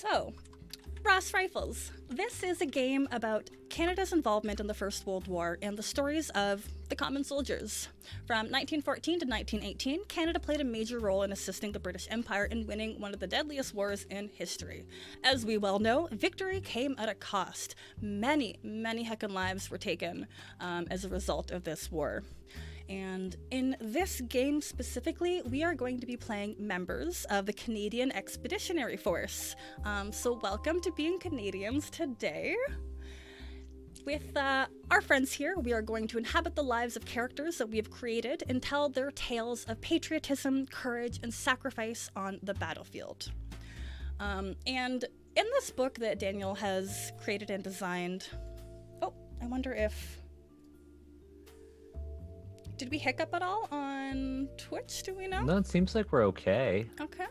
So, Ross Rifles. This is a game about Canada's involvement in the First World War and the stories of the common soldiers. From 1914 to 1918, Canada played a major role in assisting the British Empire in winning one of the deadliest wars in history. As we well know, victory came at a cost. Many heckin' lives were taken as a result of this war. And in this game specifically, we are going to be playing members of the Canadian Expeditionary Force. So welcome to being Canadians today. With our friends here, we are going to inhabit the lives of characters that we have created and tell their tales of patriotism, courage, and sacrifice on the battlefield. And in this book that Daniel has created and designed... Oh, I wonder if... Did we hiccup at all on Twitch? Do we know? No, it seems like we're okay. Okay.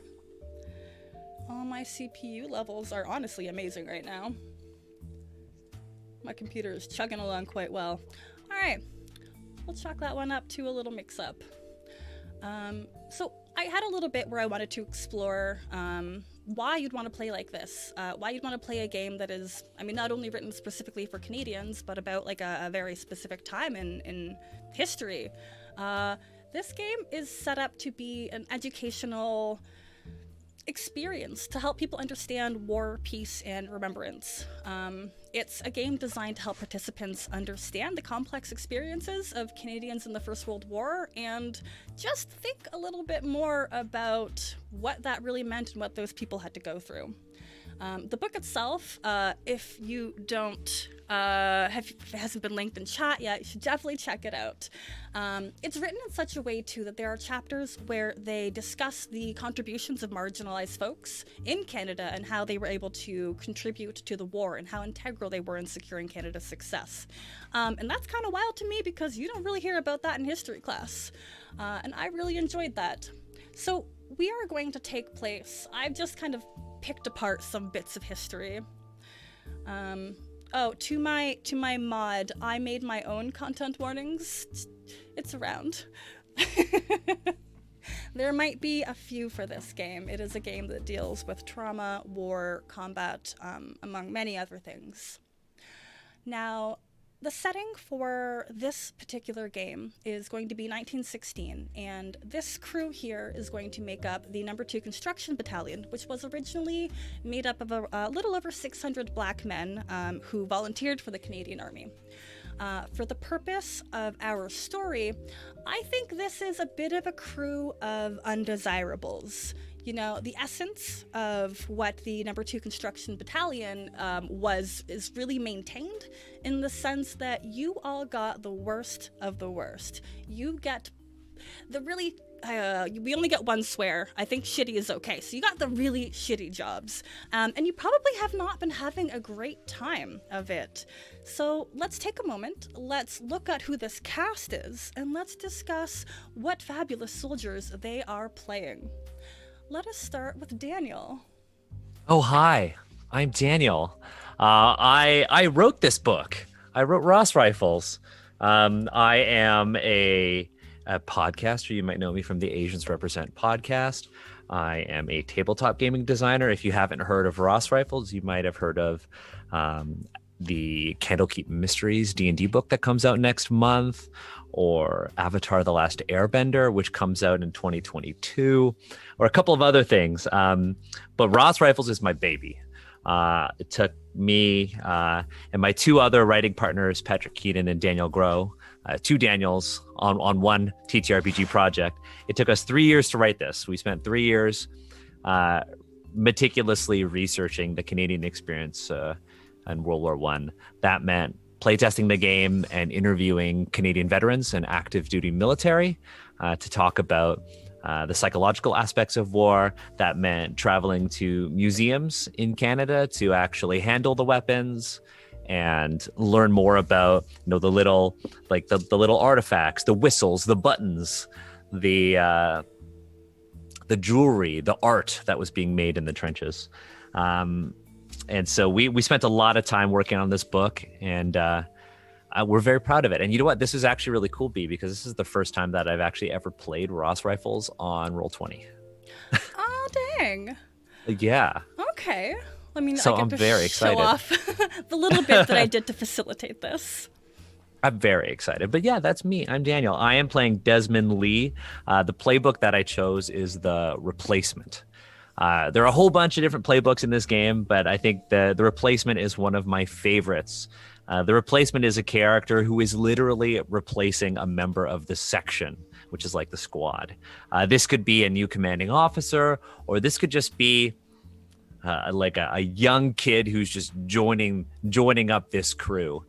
All my CPU levels are honestly amazing right now. My computer is chugging along quite well. All right. We'll chalk that one up to a little mix-up. So I had a little bit where I wanted to explore why you'd want to play like this. Why you'd want to play a game that is, I mean, not only written specifically for Canadians, but about like a very specific time in history. This game is set up to be an educational experience to help people understand war, peace, and remembrance. It's a game designed to help participants understand the complex experiences of Canadians in the First World War and just think a little bit more about what that really meant and what those people had to go through. The book itself, if you don't if it hasn't been linked in chat yet, you should definitely check it out. It's written in such a way, too, that there are chapters where they discuss the contributions of marginalized folks in Canada and how they were able to contribute to the war and how integral they were in securing Canada's success. And that's kind of wild to me because you don't really hear about that in history class. And I really enjoyed that. So we are going to take place. I've just kind of picked apart some bits of history. Oh, to my mod, I made my own content warnings. It's around. There might be a few for this game. It is a game that deals with trauma, war, combat, among many other things. Now, the setting for this particular game is going to be 1916, and this crew here is going to make up the No. 2 Construction Battalion, which was originally made up of a little over 600 black men who volunteered for the Canadian Army. For the purpose of our story, I think this is a bit of a crew of undesirables. You know, the essence of what the No. 2 Construction Battalion is really maintained in the sense that you all got the worst of the worst. You get the really... we only get one swear. I think shitty is okay. So you got the really shitty jobs. And you probably have not been having a great time of it. So let's take a moment. Let's look at who this cast is. And let's discuss what fabulous soldiers they are playing. Let us start with Daniel. Oh, hi. I'm Daniel. I wrote this book. I wrote Ross Rifles. I am a podcaster. You might know me from the Asians Represent podcast. I am a tabletop gaming designer. If you haven't heard of Ross Rifles, you might have heard of the Candlekeep Mysteries D&D book that comes out next month, or Avatar: The Last Airbender, which comes out in 2022, or a couple of other things. But Ross Rifles is my baby. It took me and my two other writing partners, Patrick Keaton and Daniel Groh, two Daniels on one TTRPG project. It took us 3 years to write this. We spent 3 years meticulously researching the Canadian experience in World War I. That meant playtesting the game and interviewing Canadian veterans and active duty military to talk about the psychological aspects of war. That meant traveling to museums in Canada to actually handle the weapons and learn more about, you know, the little artifacts, the whistles, the buttons, the jewelry, the art that was being made in the trenches. And so we spent a lot of time working on this book, and we're very proud of it. And you know what? This is actually really cool, B, because this is the first time that I've actually ever played Ross Rifles on Roll20. Oh, dang. Yeah. Okay. I mean, So I get I'm to very show excited. off the little bit that I did to facilitate this. I'm very excited. But yeah, that's me. I'm Daniel. I am playing Desmond Lee. The playbook that I chose is the Replacement. There are a whole bunch of different playbooks in this game, but I think the Replacement is one of my favorites. The Replacement is a character who is literally replacing a member of the section, which is like the squad. This could be a new commanding officer, or this could just be like a young kid who's just joining up this crew.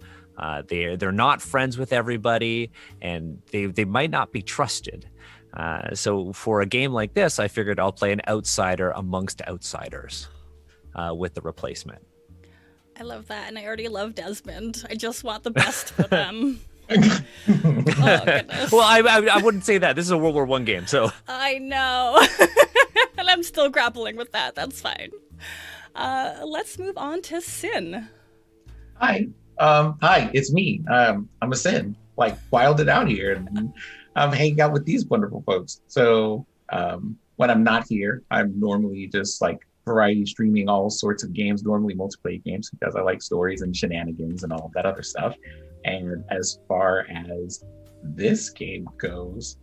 They're not friends with everybody, and they might not be trusted. So for a game like this, I figured I'll play an outsider amongst outsiders with the Replacement. I love that, and I already love Desmond. I just want the best for them. Oh, goodness. Well, I wouldn't say that. This is a World War I game, so. I know. And I'm still grappling with that. That's fine. Let's move on to Sin. Hi. Hi, it's me. I'm a Sin, like wilded out here, and I'm hanging out with these wonderful folks. So when I'm not here, I'm normally just like variety streaming all sorts of games, normally multiplayer games, because I like stories and shenanigans and all that other stuff. And as far as this game goes,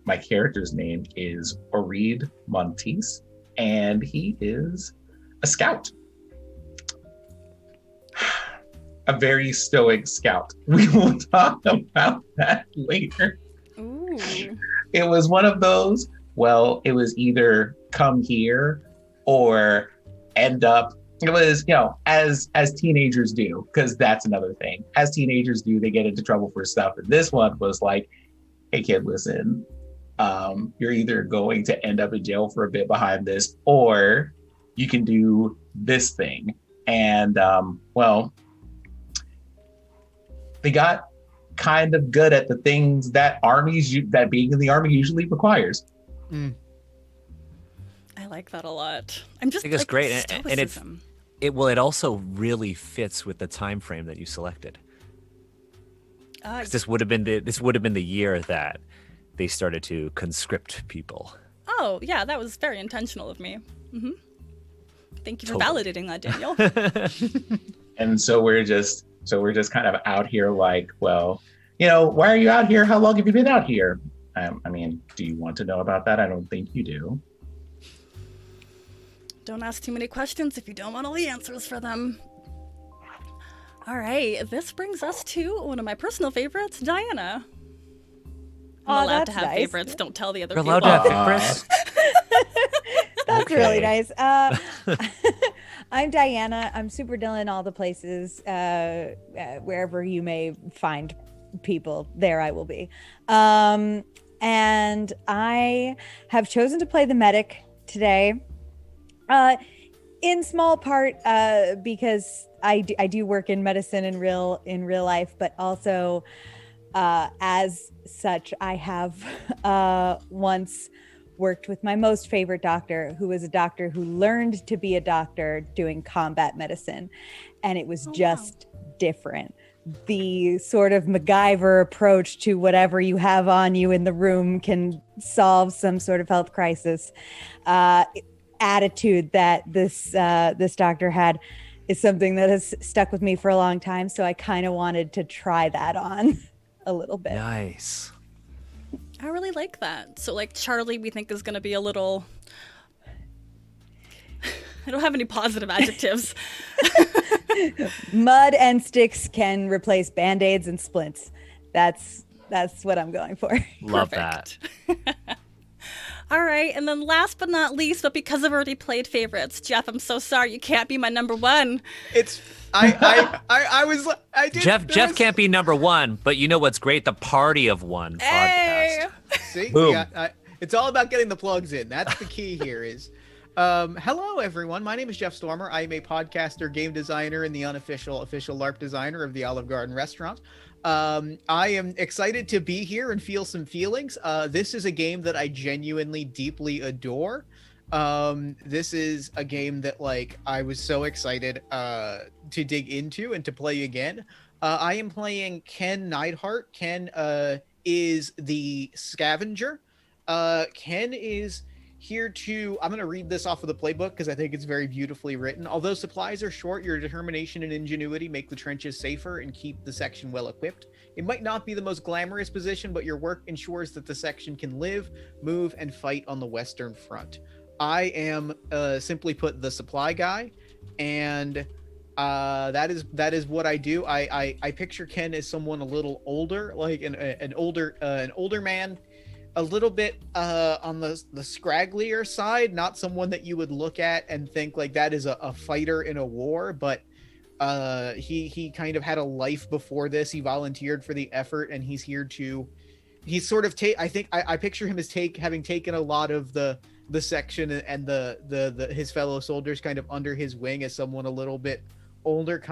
my character's name is Orid Montis, and he is a scout. A very stoic scout. We will talk about that later. Ooh. It was one of those, well, it was either come here or end up, it was, as teenagers do, because that's another thing. As teenagers do, they get into trouble for stuff. And this one was like, hey kid, listen, you're either going to end up in jail for a bit behind this, or you can do this thing. And they got kind of good at the things that that being in the army usually requires. I like that a lot. I'm just I think it's great, and it also really fits with the time frame that you selected. 'Cause this would have been the year that they started to conscript people. Oh yeah, that was very intentional of me. Mm-hmm. Thank you for Totally. validating that, Daniel. And so we're just kind of out here like, well, why are you out here? How long have you been out here? I mean, do you want to know about that? I don't think you do. Don't ask too many questions if you don't want all the answers for them. All right, this brings us to one of my personal favorites, Diana. I'm allowed to have favorites. Don't tell the other You're people. allowed to have favorites? That's Okay. really nice. I'm Diana. I'm Super Dylan all the places. Wherever you may find people, there I will be. And I have chosen to play the medic today. In small part because I do work in medicine in real life, but also as such, I have once worked with my most favorite doctor, who was a doctor who learned to be a doctor doing combat medicine, and it was just different. The sort of MacGyver approach to whatever you have on you in the room can solve some sort of health crisis. Attitude that this doctor had is something that has stuck with me for a long time. So I kind of wanted to try that on a little bit. Nice. I really like that. So, like, Charlie, we think is going to be a little. I don't have any positive adjectives. Mud and sticks can replace band-aids and splints. That's what I'm going for. Love Perfect. that. All right, and then last but not least, but because I've already played favorites, Jeff, I'm so sorry you can't be my number one. Jeff can't be number one, but you know what's great? The Party of One Hey! podcast. See, Boom. it's all about getting the plugs in. That's the key here. Hello, everyone. My name is Jeff Stormer. I am a podcaster, game designer, and the official LARP designer of the Olive Garden restaurant. I am excited to be here and feel some feelings. This is a game that I genuinely deeply adore. This is a game that I was so excited to dig into and to play again. I am playing Ken Neidhart. Ken is the scavenger. Ken is I'm going to read this off of the playbook because I think it's very beautifully written. Although supplies are short, your determination and ingenuity make the trenches safer and keep the section well equipped. It might not be the most glamorous position, but your work ensures that the section can live, move, and fight on the Western Front. I am simply put the supply guy, and that is what I do. I picture Ken as someone a little older, like an older man, a little bit on the scragglier side, not someone that you would look at and think like that is a fighter in a war, but he kind of had a life before this. He volunteered for the effort, and he's here to sort of take, I picture him as having taken a lot of the section and the his fellow soldiers kind of under his wing as someone a little bit older,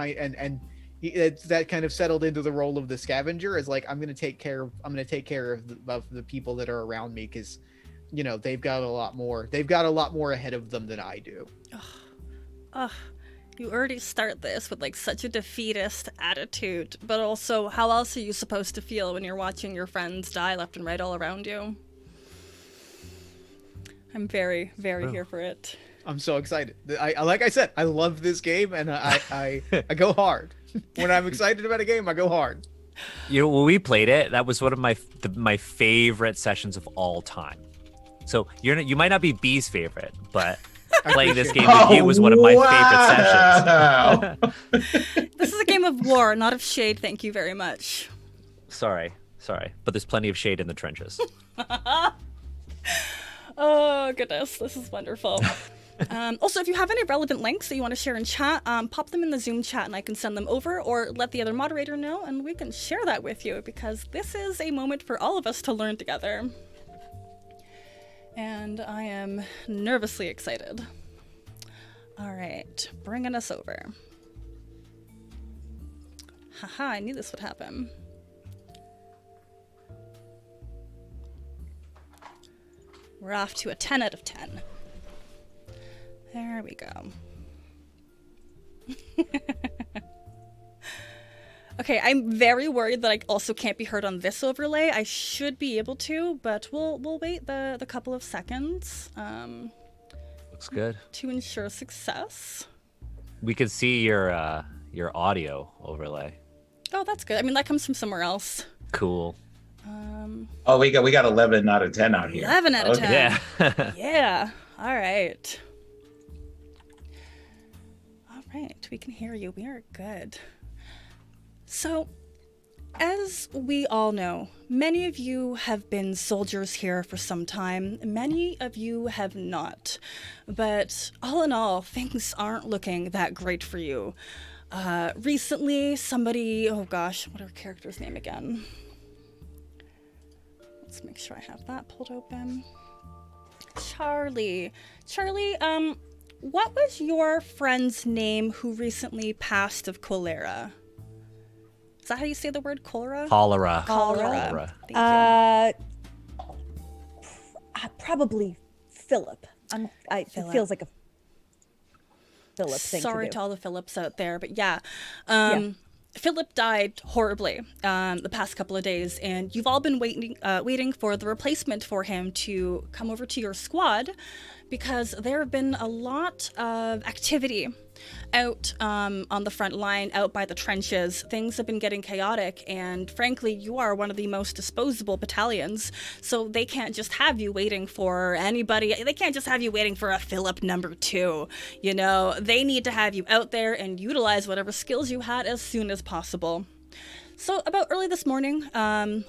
it's that kind of settled into the role of the scavenger, as like I'm going to take care of the people that are around me, because they've got a lot more ahead of them than I do. You already start this with like such a defeatist attitude, but also how else are you supposed to feel when you're watching your friends die left and right all around you? I'm very, very here for it. I'm so excited. Like I said, I love this game, and I go hard. When I'm excited about a game, I go hard. When we played it, that was one of my favorite sessions of all time. So you might not be B's favorite, but playing this game with you was one of my favorite sessions. This is a game of war, not of shade. Thank you very much. Sorry, but there's plenty of shade in the trenches. Oh goodness, this is wonderful. Also, if you have any relevant links that you want to share in chat, pop them in the Zoom chat and I can send them over, or let the other moderator know and we can share that with you, because this is a moment for all of us to learn together. And I am nervously excited. All right, bringing us over. Haha, I knew this would happen. We're off to a 10 out of 10. There we go. Okay, I'm very worried that I also can't be heard on this overlay. I should be able to, but we'll wait the couple of seconds. Looks good. To ensure success. We could see your audio overlay. Oh, that's good. I mean, that comes from somewhere else. Cool. Oh, we got 11 out of 10 out here. 11 out of 10. Yeah. Yeah. All right. All right. We can hear you. We are good. So, as we all know, many of you have been soldiers here for some time. Many of you have not. But all in all, things aren't looking that great for you. Recently, somebody... Oh gosh, what are our character's name again? Let's make sure I have that pulled open. Charlie, what was your friend's name who recently passed of cholera? Is that how you say the word cholera? Cholera. Thank you. Probably Philip. It feels like a Philip thing. Sorry to all the Philips out there, but yeah. Philip died horribly the past couple of days, and you've all been waiting for the replacement for him to come over to your squad, because there have been a lot of activity out on the front line, out by the trenches. Things have been getting chaotic, and frankly, you are one of the most disposable battalions, so they can't just have you waiting for anybody. They can't just have you waiting for a Philip number 2. You know, they need to have you out there and utilize whatever skills you had as soon as possible. So about early this morning,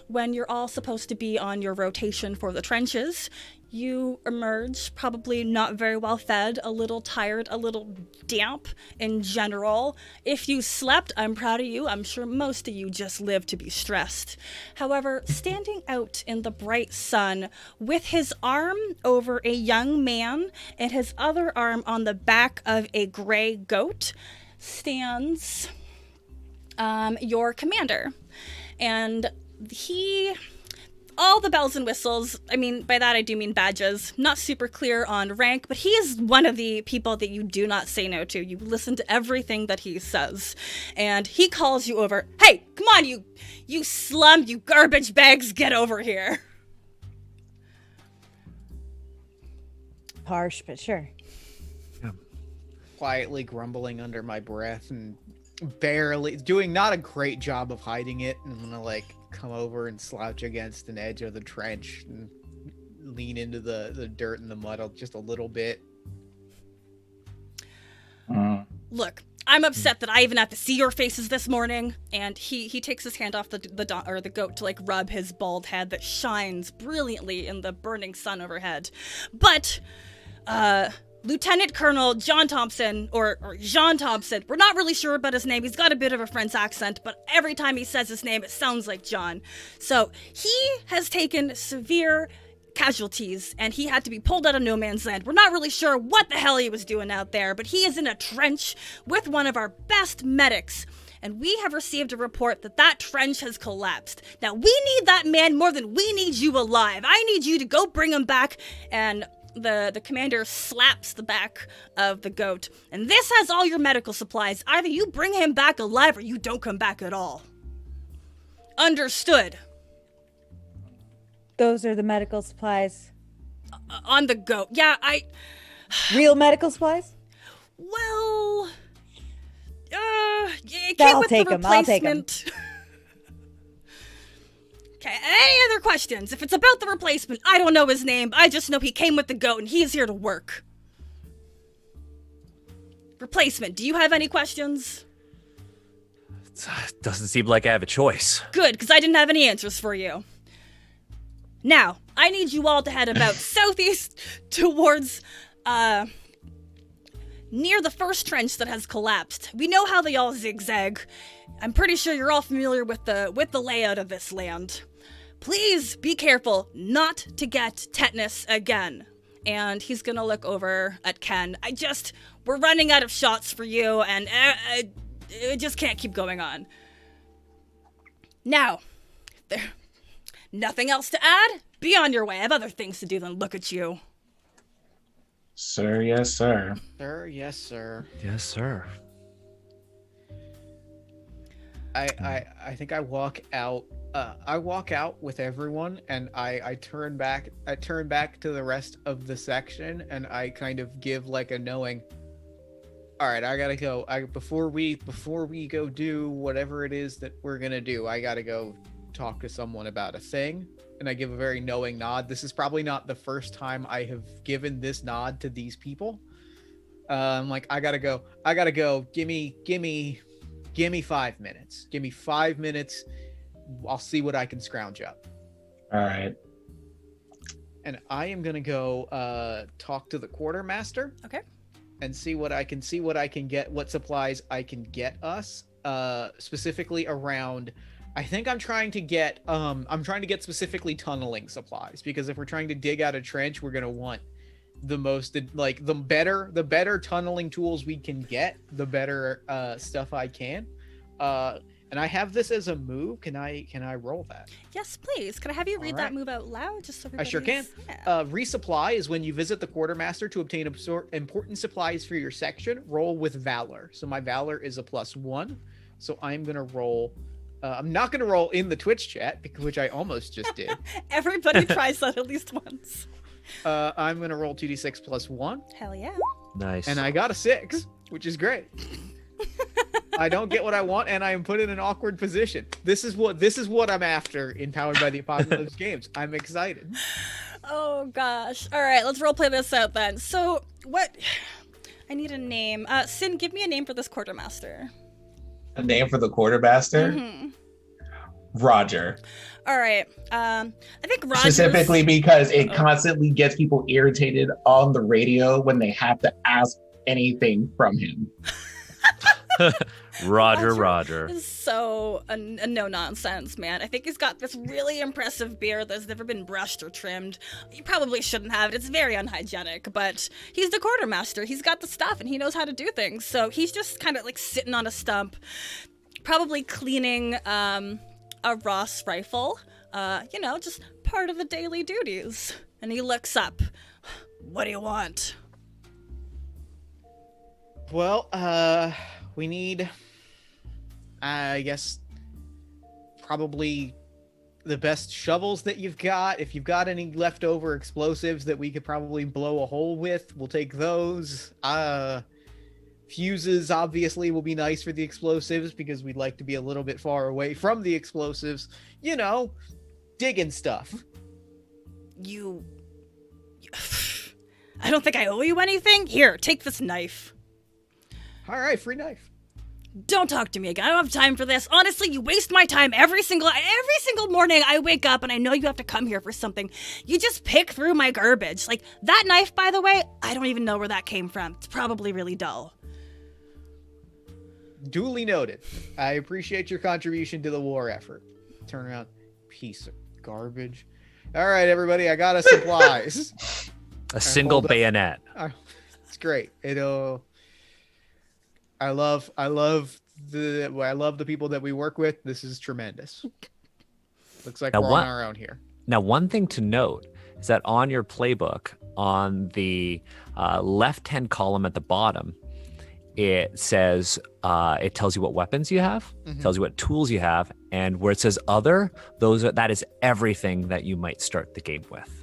when you're all supposed to be on your rotation for the trenches, you emerge probably not very well fed, a little tired, a little damp in general. If you slept, I'm proud of you. I'm sure most of you just live to be stressed. However, standing out in the bright sun with his arm over a young man and his other arm on the back of a gray goat stands your commander. And all the bells and whistles, I mean, by that I do mean badges, not super clear on rank, but he is one of the people that you do not say no to. You listen to everything that he says. And he calls you over. Hey, come on, you slum, you garbage bags, get over here. harsh, but sure. Quietly grumbling under my breath and barely doing not a great job of hiding it. I'm gonna like come over and slouch against an edge of the trench and lean into the dirt and the mud just a little bit. Look, I'm upset that I even have to see your faces this morning. And he takes his hand off the goat to like rub his bald head that shines brilliantly in the burning sun overhead. But Lieutenant Colonel John Thompson, or Jean Thompson, we're not really sure about his name. He's got a bit of a French accent, but every time he says his name, it sounds like John. So he has taken severe casualties, and he had to be pulled out of no man's land. We're not really sure what the hell he was doing out there, but he is in a trench with one of our best medics. And we have received a report that that trench has collapsed. Now, we need that man more than we need you alive. I need you to go bring him back. And the commander slaps the back of the goat. And this has all your medical supplies. Either you bring him back alive or you don't come back at all. Understood. Those are the medical supplies. On the goat. Yeah, Real medical supplies? Well, it came with the replacement. I'll take 'em. Okay, any other questions? If it's about the replacement, I don't know his name. I just know he came with the goat and he is here to work. Replacement, do you have any questions? Doesn't seem like I have a choice. Good, because I didn't have any answers for you. Now, I need you all to head about southeast towards, near the first trench that has collapsed. We know how they all zigzag. I'm pretty sure you're all familiar with the layout of this land. Please be careful not to get tetanus again. And he's gonna look over at Ken. We're running out of shots for you, and it just can't keep going on. Now, nothing else to add? Be on your way. I have other things to do than look at you. Sir, yes, sir. Sir, yes, sir. Yes, sir. I think I walk out. I walk out with everyone, and I turn back. I turn back to the rest of the section, and I kind of give like a knowing. All right, I gotta go. Before we go do whatever it is that we're gonna do, I gotta go talk to someone about a thing. And I give a very knowing nod. This is probably not the first time I have given this nod to these people. Like I gotta go. Give me 5 minutes. Give me 5 minutes. I'll see what I can scrounge up. All right. And I am gonna go talk to the quartermaster. Okay. And see what I can get, what supplies I can get us. Specifically around. I think I'm trying to get specifically tunneling supplies, because if we're trying to dig out a trench, we're gonna want the better tunneling tools we can get, the better stuff I can. And I have this as a move. Can I roll that? Yes, please. Can I have you read that move out loud, just so everybody? I sure can. Yeah. Resupply is when you visit the quartermaster to obtain important supplies for your section. Roll with valor. So my valor is a +1. So I'm gonna roll. I'm not gonna roll in the Twitch chat, which I almost just did. Everybody tries that at least once. I'm gonna roll 2d6 +1. Hell yeah. Nice. And I got a 6, which is great. I don't get what I want, and I am put in an awkward position. This is what I'm after in Powered by the Apocalypse games. I'm excited. Oh gosh. All right, let's roleplay this out then. So what? I need a name. Sin, give me a name for this quartermaster. A name for the quartermaster? Mm-hmm. Roger. All right. I think Roger. Specifically because it constantly gets people irritated on the radio when they have to ask anything from him. Roger. Is so a no nonsense, man. I think he's got this really impressive beard that's never been brushed or trimmed. You probably shouldn't have it. It's very unhygienic, but he's the quartermaster. He's got the stuff and he knows how to do things. So he's just kind of like sitting on a stump, probably cleaning a Ross rifle. Just part of the daily duties. And he looks up. What do you want? Well, we need, I guess, probably the best shovels that you've got. If you've got any leftover explosives that we could probably blow a hole with, we'll take those. Fuses obviously will be nice for the explosives because we'd like to be a little bit far away from the explosives. You know, digging stuff. I don't think I owe you anything. Here, take this knife. All right, free knife. Don't talk to me again. I don't have time for this. Honestly, you waste my time every single morning. I wake up and I know you have to come here for something. You just pick through my garbage. Like, that knife, by the way, I don't even know where that came from. It's probably really dull. Duly noted. I appreciate your contribution to the war effort. Turn around. Piece of garbage. All right, everybody, I got us supplies. A single bayonet. It's great. I love the people that we work with. This is tremendous. Looks like we're on our own here. Now, one thing to note is that on your playbook, on the left-hand column at the bottom, it says, it tells you what weapons you have, tells you what tools you have, and where it says other, that is everything that you might start the game with.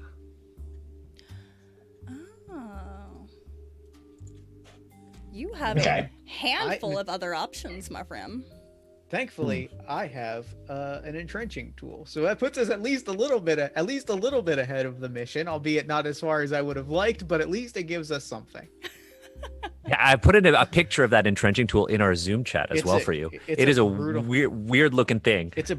You have a handful of other options, my friend. Thankfully, I have an entrenching tool, so that puts us at least a little bit ahead of the mission, albeit not as far as I would have liked, but at least it gives us something. Yeah, I put in a picture of that entrenching tool in our Zoom chat as well for you. It is a weird looking thing. It's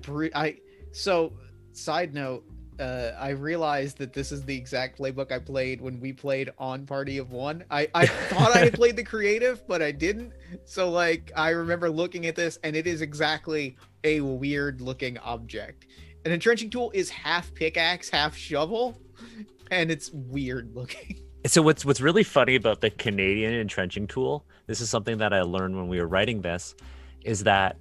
So, side note, I realized that this is the exact playbook I played when we played on Party of One. I thought I had played the creative, but I didn't. So, like, I remember looking at this, and it is exactly a weird-looking object. An entrenching tool is half pickaxe, half shovel, and it's weird-looking. So what's really funny about the Canadian entrenching tool, this is something that I learned when we were writing this, is that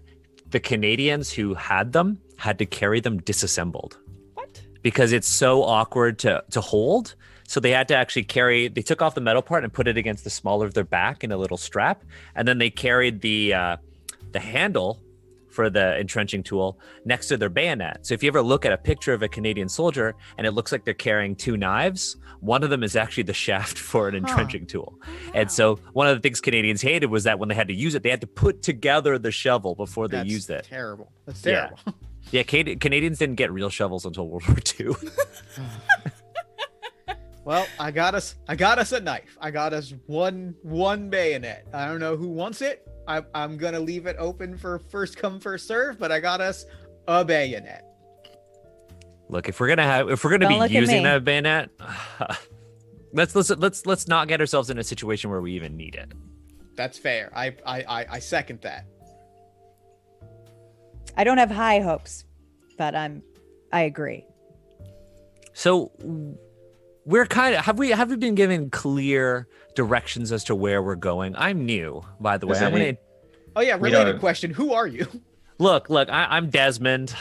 the Canadians who had them had to carry them disassembled. What? Because it's so awkward to hold. So they had to actually they took off the metal part and put it against the small of their back in a little strap. And then they carried the handle for the entrenching tool next to their bayonet. So if you ever look at a picture of a Canadian soldier and it looks like they're carrying two knives, one of them is actually the shaft for an entrenching tool. Wow. And so one of the things Canadians hated was that when they had to use it, they had to put together the shovel before they used it. Terrible. That's terrible. Yeah, Canadians didn't get real shovels until World War II. Well, I got us a knife. I got us one bayonet. I don't know who wants it. I'm gonna leave it open for first come first serve, but I got us a bayonet. Look, if we're gonna be using that bayonet, let's not get ourselves in a situation where we even need it. That's fair. I second that. I don't have high hopes, but I agree. So we're have we been given clear directions as to where we're going? I'm new, by the way. Oh yeah, related question. Who are you? Look, I'm Desmond.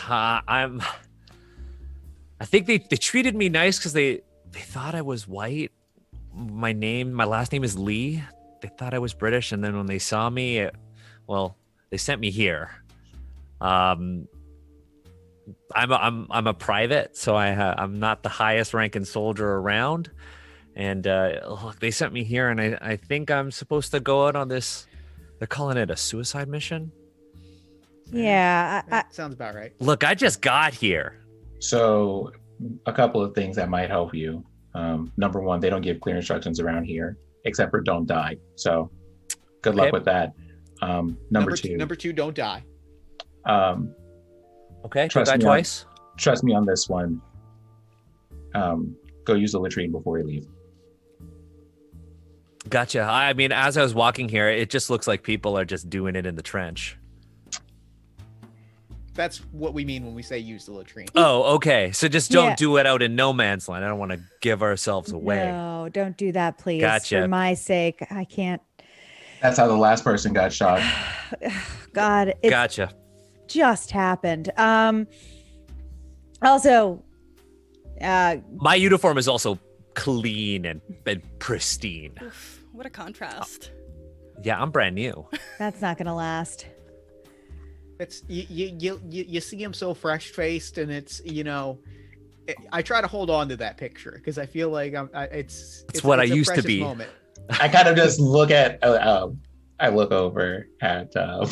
I think they treated me nice because they thought I was white. My last name is Lee. They thought I was British, and then when they saw me, they sent me here. I'm a private, so I'm not the highest ranking soldier around, and look, they sent me here, and I think I'm supposed to go out on this. They're calling it a suicide mission. Yeah, that sounds about right. Look, I just got here. So, a couple of things that might help you. Number one, they don't give clear instructions around here, except for don't die. So, good luck with that. Number two, don't die. Okay, trust me twice. Trust me on this one. Go use the latrine before you leave. Gotcha. I mean, as I was walking here, it just looks like people are just doing it in the trench. That's what we mean when we say use the latrine. Oh, okay. So just don't do it out in no man's land. I don't want to give ourselves away. No, don't do that, please. Gotcha. For my sake, I can't. That's how the last person got shot. God, it Gotcha. just happened. Also, my uniform is also clean and pristine. Oof, what a contrast. Yeah, I'm brand new. that's not gonna last. It's you see him so fresh faced, and it's I try to hold on to that picture because I feel like it's what I a used to precious be. Moment. I kind of just look at. I look over at. I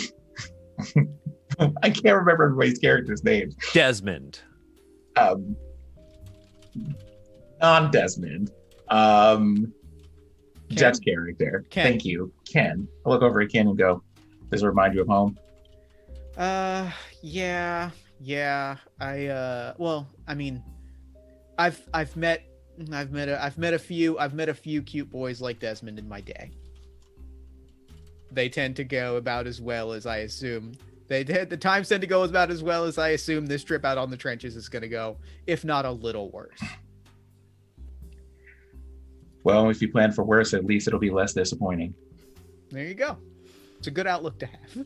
can't remember everybody's characters' names. Desmond. Non-Desmond. Jeff's character. Ken. Thank you, Ken. I look over at Ken and go, "Does it remind you of home?" Yeah. Well, I mean, I've met a few cute boys like Desmond in my day. They tend to go about as well as I assume. The times tend to go about as well as I assume this trip out on the trenches is going to go, if not a little worse. Well, if you plan for worse, at least it'll be less disappointing. There you go. It's a good outlook to have.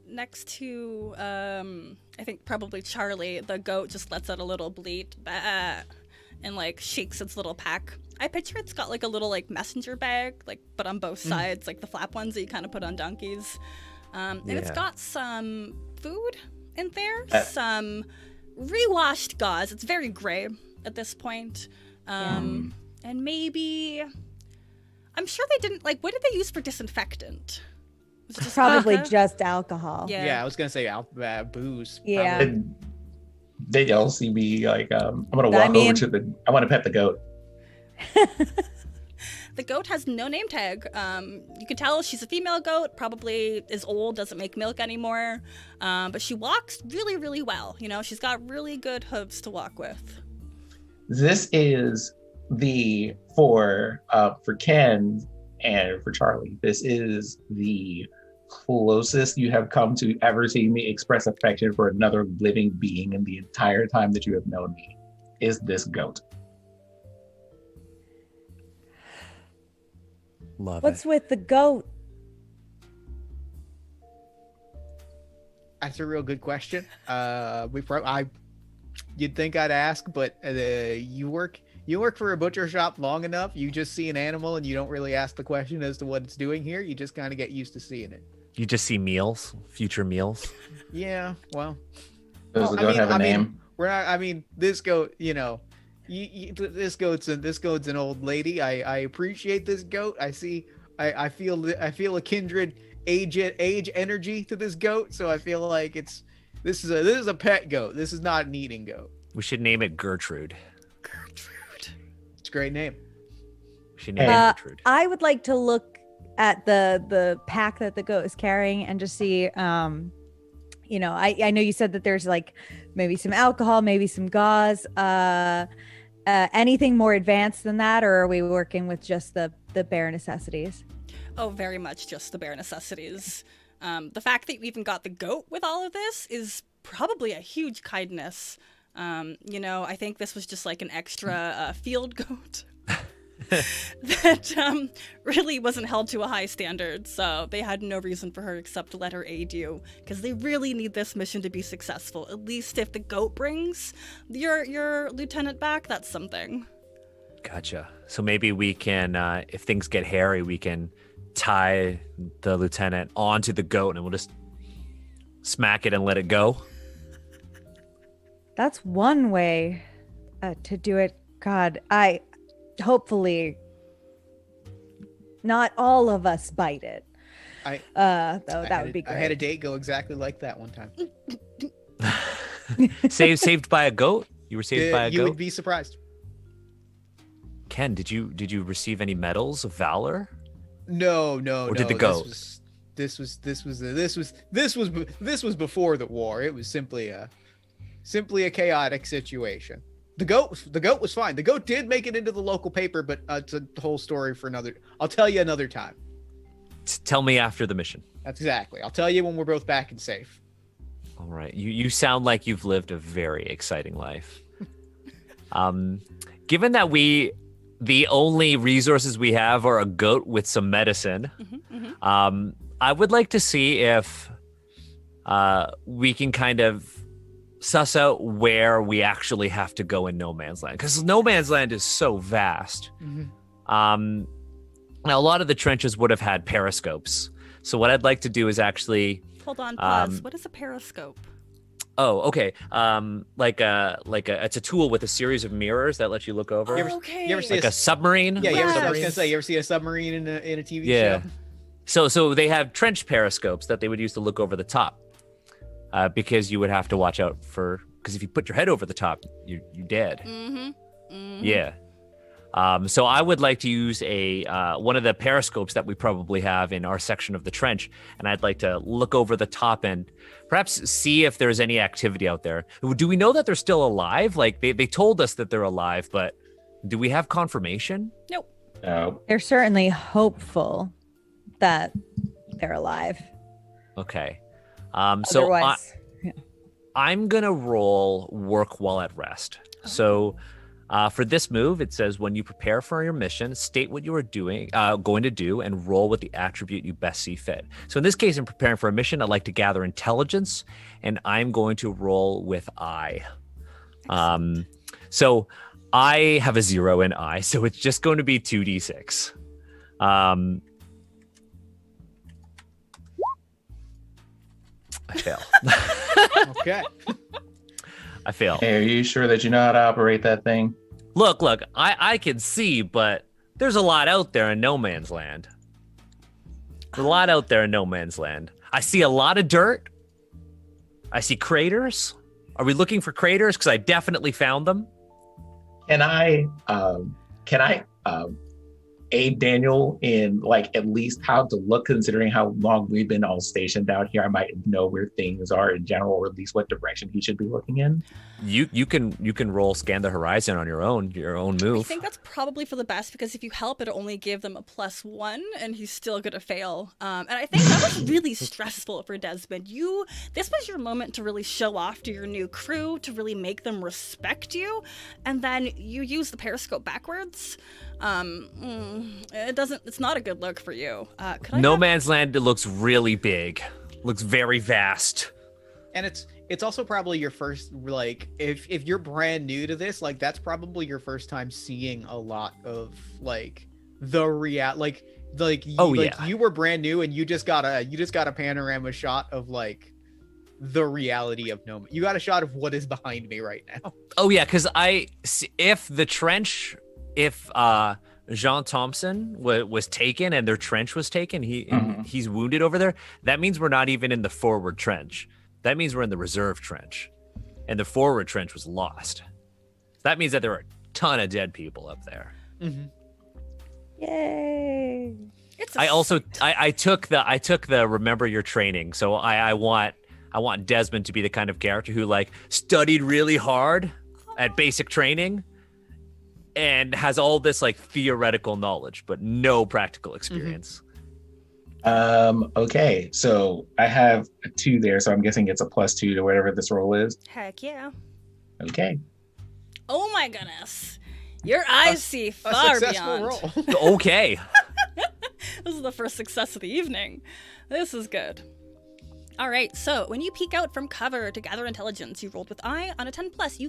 Next to, I think probably Charlie, the goat just lets out a little bleat, bah, and like shakes its little pack. I picture it's got like a little like messenger bag, like but on both sides, like the flap ones that you kind of put on donkeys. And it's got some food in there, some rewashed gauze. It's very gray at this point. And maybe, I'm sure they didn't, like, what did they use for disinfectant? Was it just Probably vodka? just alcohol. Yeah, I was going to say booze. Yeah. probably. And they all see me like, I'm going to walk over to I want to pet the goat. The goat has no name tag. You can tell she's a female goat, probably is old, doesn't make milk anymore. But she walks really, really well. You know, she's got really good hooves to walk with. This is for Ken and for Charlie. This is the closest you have come to ever seeing me express affection for another living being in the entire time that you have known me. Is this goat? Love What's it. with the goat? That's a real good question. You'd think I'd ask, but you work for a butcher shop long enough, you just see an animal and you don't really ask the question as to what it's doing here. You just kind of get used to seeing it. You just see meals, future meals. Yeah, well. Does the goat have a name? This goat, this goat's an old lady. I appreciate this goat. I feel a kindred age energy to this goat. So I feel like this is a pet goat. This is not an eating goat. We should name it Gertrude. It's a great name. We should name it Gertrude. I would like to look at the pack that the goat is carrying and just see, I know you said that there's like maybe some alcohol, maybe some gauze, anything more advanced than that, or are we working with just the bare necessities? Oh, very much just the bare necessities. The fact that you even got the goat with all of this is probably a huge kindness. I think this was just like an extra field goat that really wasn't held to a high standard. So they had no reason for her except to let her aid you, because they really need this mission to be successful. At least if the goat brings your lieutenant back, that's something. Gotcha. So maybe we can, if things get hairy, we can tie the lieutenant onto the goat and we'll just smack it and let it go. That's one way to do it. God, hopefully not all of us bite it. That would be great. I had a date go exactly like that one time. Saved by a goat? You were saved by a goat? You would be surprised. Ken, did you receive any medals of valor? No. Or did the goat? This was before the war. It was simply a chaotic situation. The goat was fine. The goat did make it into the local paper, but it's a whole story for another. I'll tell you another time. Tell me after the mission. That's exactly. I'll tell you when we're both back and safe. All right. You sound like you've lived a very exciting life. Given that the only resources we have are a goat with some medicine, I would like to see if we can kind of suss out where we actually have to go in No Man's Land, because No Man's Land is so vast. Now, a lot of the trenches would have had periscopes, So what I'd like to do is actually. Hold on, pause. What is a periscope? Oh, okay. It's a tool with a series of mirrors that lets you look over. Okay. You ever see Like a submarine? Yeah, Yes. I was gonna say, you ever see a submarine in a TV Yeah. show? So they have trench periscopes that they would use to look over the top, because you would have to watch out because if you put your head over the top, you're dead. Yeah. So I would like to use one of the periscopes that we probably have in our section of the trench, and I'd like to look over the top and perhaps see if there's any activity out there. Do we know that they're still alive? Like they told us that they're alive, but do we have confirmation? Nope. No. They're certainly hopeful that they're alive. Okay. Otherwise, I'm going to roll work while at rest. So for this move, it says when you prepare for your mission, state what you are going to do, and roll with the attribute you best see fit. So in this case, in preparing for a mission, I'd like to gather intelligence, and I'm going to roll with I. So I have a 0 in I, so it's just going to be 2d6. I fail. Okay. I fail. Hey, are you sure that you know how to operate that thing? Look, I can see, but there's a lot out there in no man's land. There's a lot out there in no man's land. I see a lot of dirt. I see craters. Are we looking for craters? Because I definitely found them. Can I aid Daniel in like at least how to look, considering how long we've been all stationed out here? I might know where things are in general, or at least what direction he should be looking in. You can roll scan the horizon on your own move. I think that's probably for the best, because if you help, it'll only give them a +1, and he's still gonna fail. And I think that was really stressful for Desmond. This was your moment to really show off to your new crew, to really make them respect you, and then you use the periscope backwards. It's not a good look for you. No man's land looks really big, looks very vast. And it's also probably your first, like, if you're brand new to this, like, that's probably your first time seeing a lot of like the you were brand new and you just got a panorama shot of like the reality of no. You got a shot of what is behind me right now. Oh yeah, because if Jean Thompson was taken and their trench was taken, he's wounded over there. That means we're not even in the forward trench. That means we're in the reserve trench, and the forward trench was lost. That means that there are a ton of dead people up there. Mm-hmm. yay! I took the remember your training, so I want Desmond to be the kind of character who like studied really hard at basic training and has all this like theoretical knowledge but no practical experience. Okay, so I have a 2 there, so I'm guessing it's a +2 to whatever this roll is. Heck yeah. Okay. Oh my goodness. Your eyes see far beyond. Roll. Okay. This is the first success of the evening. This is good. All right, so when you peek out from cover to gather intelligence, you rolled with I. On a 10+, you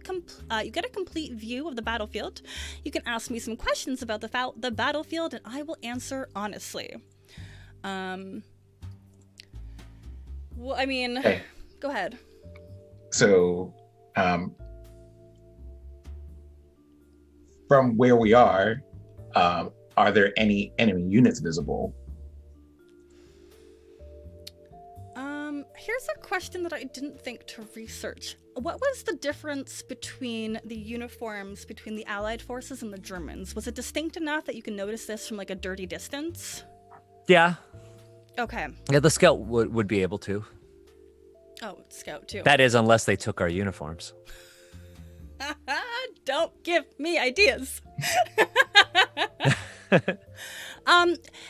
get a complete view of the battlefield. You can ask me some questions about the battlefield, and I will answer honestly. Well, I mean, Okay. Go ahead. So, from where we are there any enemy units visible? Here's a question that I didn't think to research. What was the difference between the uniforms between the Allied forces and the Germans? Was it distinct enough that you can notice this from like a dirty distance? Yeah. Okay. Yeah, the scout would be able to. Oh, scout too. That is, unless they took our uniforms. Don't give me ideas.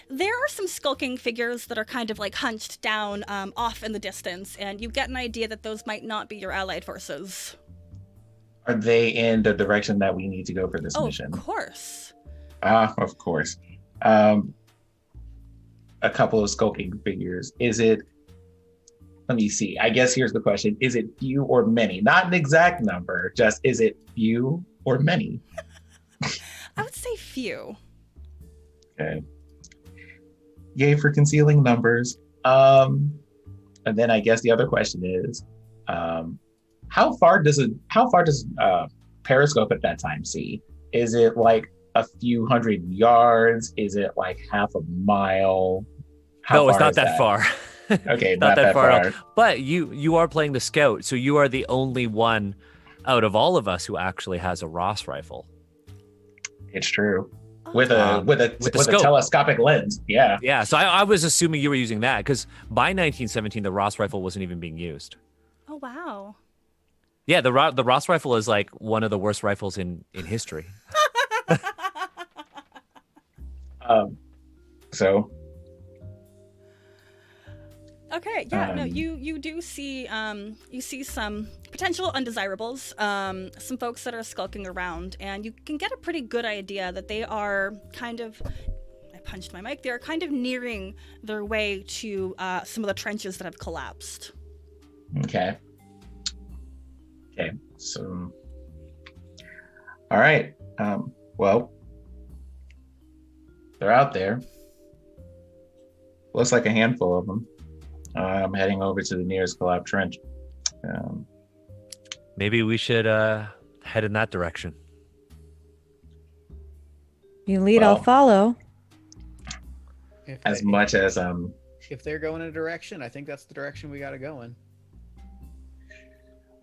There are some skulking figures that are kind of like hunched down off in the distance, and you get an idea that those might not be your Allied forces. Are they in the direction that we need to go for this mission? Of course. Of course. A couple of skulking figures. Let me see. I guess here's the question. Is it few or many? Not an exact number, just is it few or many? I would say few. Okay. Yay for concealing numbers. And then I guess the other question is, how far does Periscope at that time see? Is it like a few hundred yards? Is it like half a mile? No, it's far not is that far. Okay, Not that far far. out. But you are playing the scout, so you are the only one out of all of us who actually has a Ross rifle. It's true. Oh, With a scope. telescopic lens. Yeah. Yeah, so I was assuming you were using that because by 1917 the Ross rifle wasn't even being used. oh wow. Yeah, the Ross rifle is like one of the worst rifles in history. So Okay, yeah, no, you do see you see some potential undesirables, some folks that are skulking around, and you can get a pretty good idea that they are kind of, I punched my mic, they are kind of nearing their way to some of the trenches that have collapsed. Okay. So all right. Well, they're out there. Looks like a handful of them. I'm heading over to the nearest collapsed trench. Maybe we should head in that direction. You lead, Well, I'll follow. As much as If they're going in a direction, I think that's the direction we got to go in.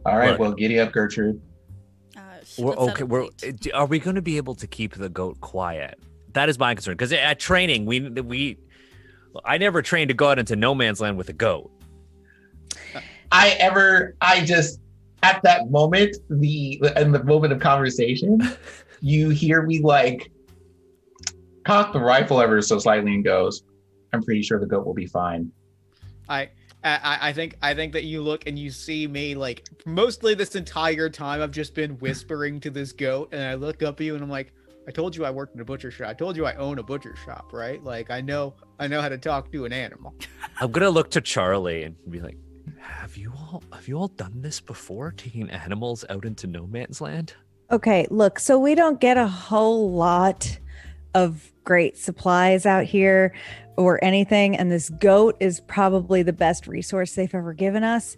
all right. Look. Well, giddy up, Gertrude. We're Let's okay. set a plate. Are we going to be able to keep the goat quiet? That is my concern. Because at training, I never trained to go out into no man's land with a goat. I just at that moment, in the moment of conversation, you hear me like cock the rifle ever so slightly and goes, "I'm pretty sure the goat will be fine." I think that you look and you see me like mostly this entire time I've just been whispering to this goat, and I look up at you and I'm like, I told you I worked in a butcher shop. I told you I own a butcher shop, right? Like I know how to talk to an animal. I'm gonna look to Charlie and be like, "Have you all done this before? Taking animals out into no man's land?" Okay, look, so we don't get a whole lot of great supplies out here or anything, and this goat is probably the best resource they've ever given us.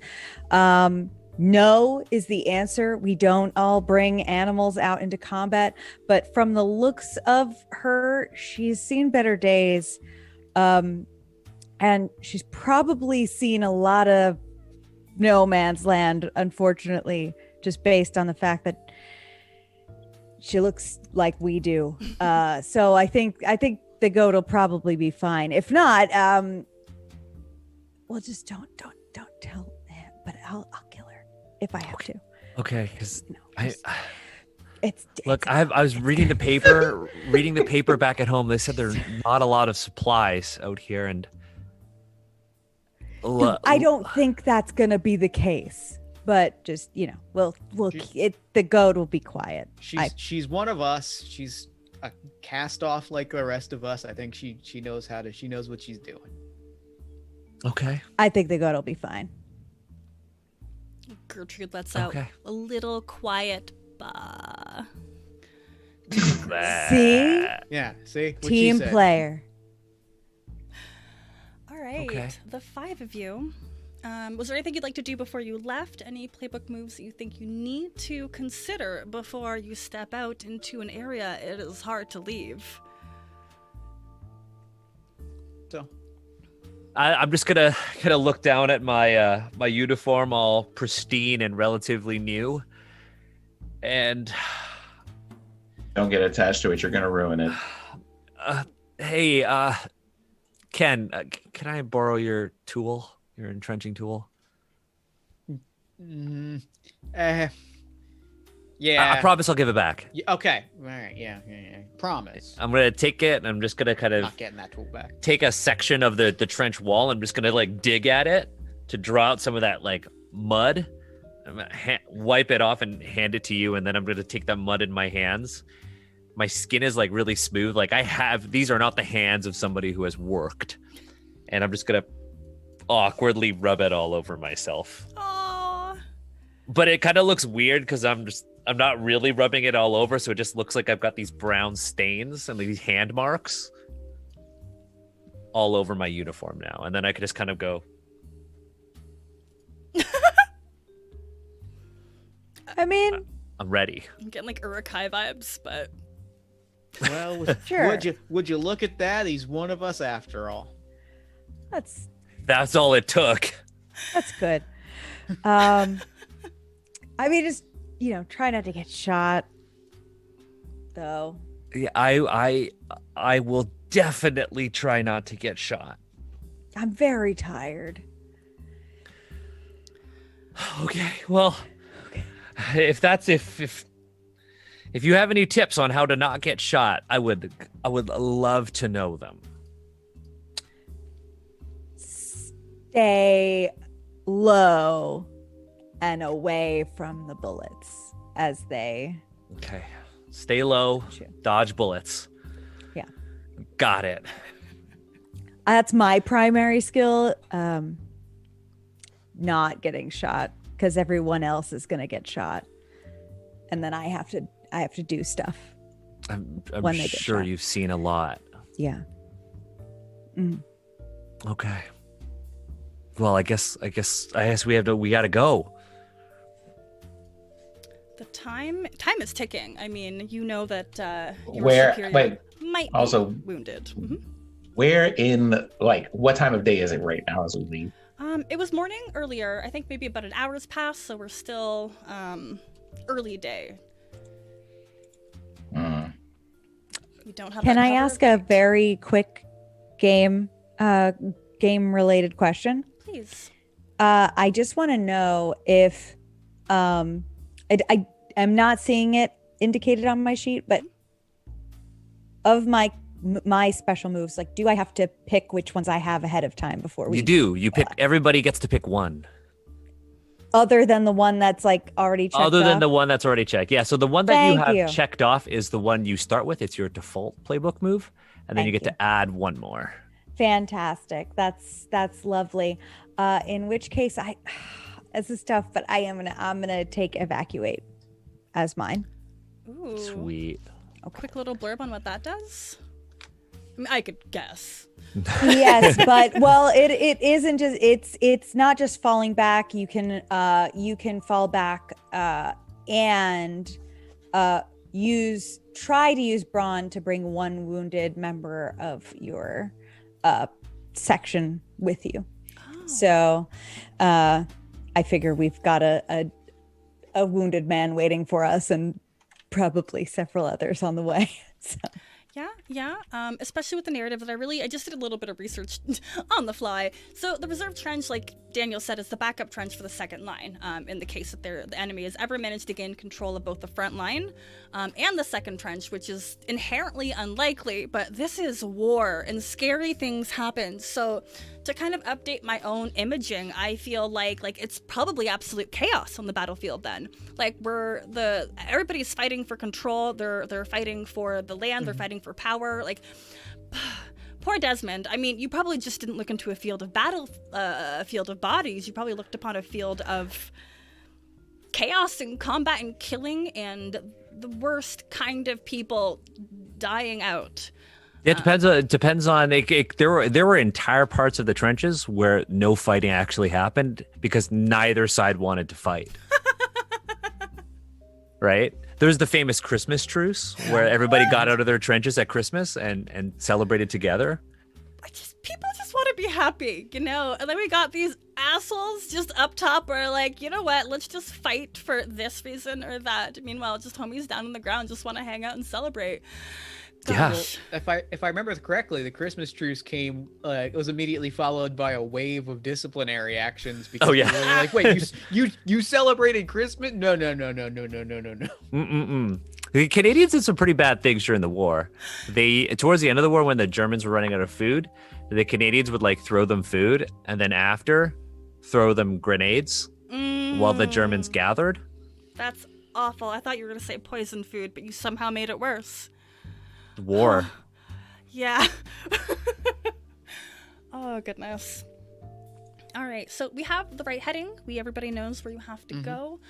No is the answer. We don't all bring animals out into combat, but from the looks of her, she's seen better days. And she's probably seen a lot of no man's land, unfortunately, just based on the fact that she looks like we do. So I think the goat will probably be fine. If not, well, just don't tell him, but I'll kill her if I have to. Okay, because Look, I was reading the paper back at home. They said there's not a lot of supplies out here, and I don't think that's gonna be the case. But just the goat will be quiet. She's one of us. She's a cast off like the rest of us. I think she knows she knows what she's doing. Okay. I think the goat will be fine. Gertrude lets out a little quiet bah. See? Yeah, see? What Team she said. player. All right, Okay. the five of you. Was there anything you'd like to do before you left? Any playbook moves that you think you need to consider before you step out into an area it is hard to leave? So I'm just gonna look down at my my uniform, all pristine and relatively new, and Don't get attached to it. You're gonna ruin it. hey, Ken, can I borrow your tool? Your entrenching tool? yeah. I promise I'll give it back. Okay. All right. Yeah. Promise. I'm gonna take it and I'm just gonna kind of Not getting that tool back. take a section of the trench wall. I'm just gonna like dig at it to draw out some of that like mud. I'm gonna wipe it off and hand it to you, and then I'm gonna take that mud in my hands. My skin is like really smooth. Like these are not the hands of somebody who has worked, and I'm just gonna awkwardly rub it all over myself. Aww. But it kind of looks weird because I'm not really rubbing it all over, so it just looks like I've got these brown stains and these hand marks. all over my uniform now, and then I could just kind of go. I mean, I'm ready. I'm getting like Urukai vibes, but Well, Sure. would you look at that? He's one of us after all. That's all it took. that's good. I mean, just try not to get shot, though. Yeah, I will definitely try not to get shot. I'm very tired. Okay, well, if you have any tips on how to not get shot, I would love to know them. Stay low and away from the bullets as they. Okay, stay low, dodge bullets. Yeah. Got it. That's my primary skill. Not getting shot, because everyone else is gonna get shot, and then I have to do stuff. I'm When they get sure shot. you've seen a lot. Yeah. Okay. Well, I guess we gotta go. the time is ticking. I mean, you know that your Where? superior Wait. might Also- be wounded. Mhm. Where in what time of day is it right now as we leave? It was morning earlier. I think maybe about an hour's passed, so we're still early day. We don't have. Can that I cover ask of a night. very quick game related question? Please? I just want to know if I am not seeing it indicated on my sheet, but of my special moves, like, do I have to pick which ones I have ahead of time before we? You do. You pick. Everybody gets to pick one. Other than the one that's like already checked Other than off? the one that's already checked. Yeah. So the one that you Thank have you. checked off is the one you start with. It's your default playbook move, and then you Thank get to add one more. Fantastic. That's lovely. In which case, this is tough, but I'm gonna take evacuate as mine. Ooh. Sweet. A quick little blurb on what that does. I mean, I could guess. Yes, but it isn't just it's not just falling back. You can fall back and try to use brawn to bring one wounded member of your section with you. Oh. So I figure we've got a wounded man waiting for us and probably several others on the way. So. Yeah. Especially with the narrative that I just did a little bit of research on the fly. So the reserve trench, like Daniel said, is the backup trench for the second line. In the case that the enemy has ever managed to gain control of both the front line and the second trench, which is inherently unlikely. But this is war, and scary things happen. So to kind of update my own imaging, I feel like it's probably absolute chaos on the battlefield. Then, like everybody's fighting for control. They're fighting for the land. They're fighting for power. Like, poor Desmond. I mean, you probably just didn't look into a field of battle, a field of bodies. You probably looked upon a field of chaos and combat and killing and the worst kind of people dying out. It depends on. There were entire parts of the trenches where no fighting actually happened because neither side wanted to fight. Right? There's the famous Christmas truce where everybody got out of their trenches at Christmas and celebrated together. People just want to be happy, And then we got these assholes just up top who are like, you know what? Let's just fight for this reason or that. Meanwhile, just homies down on the ground just want to hang out and celebrate. Gosh. Well, if I remember correctly, the Christmas truce came. It was immediately followed by a wave of disciplinary actions. Because Oh, yeah. people were like, wait, you celebrated Christmas? No. The Canadians did some pretty bad things during the war. Towards the end of the war, when the Germans were running out of food, the Canadians would throw them food, and then after, throw them grenades while the Germans gathered. That's awful. I thought you were gonna say poison food, but you somehow made it worse. War. Yeah. Oh, goodness. All right, so we have the right heading. Everybody knows where you have to go.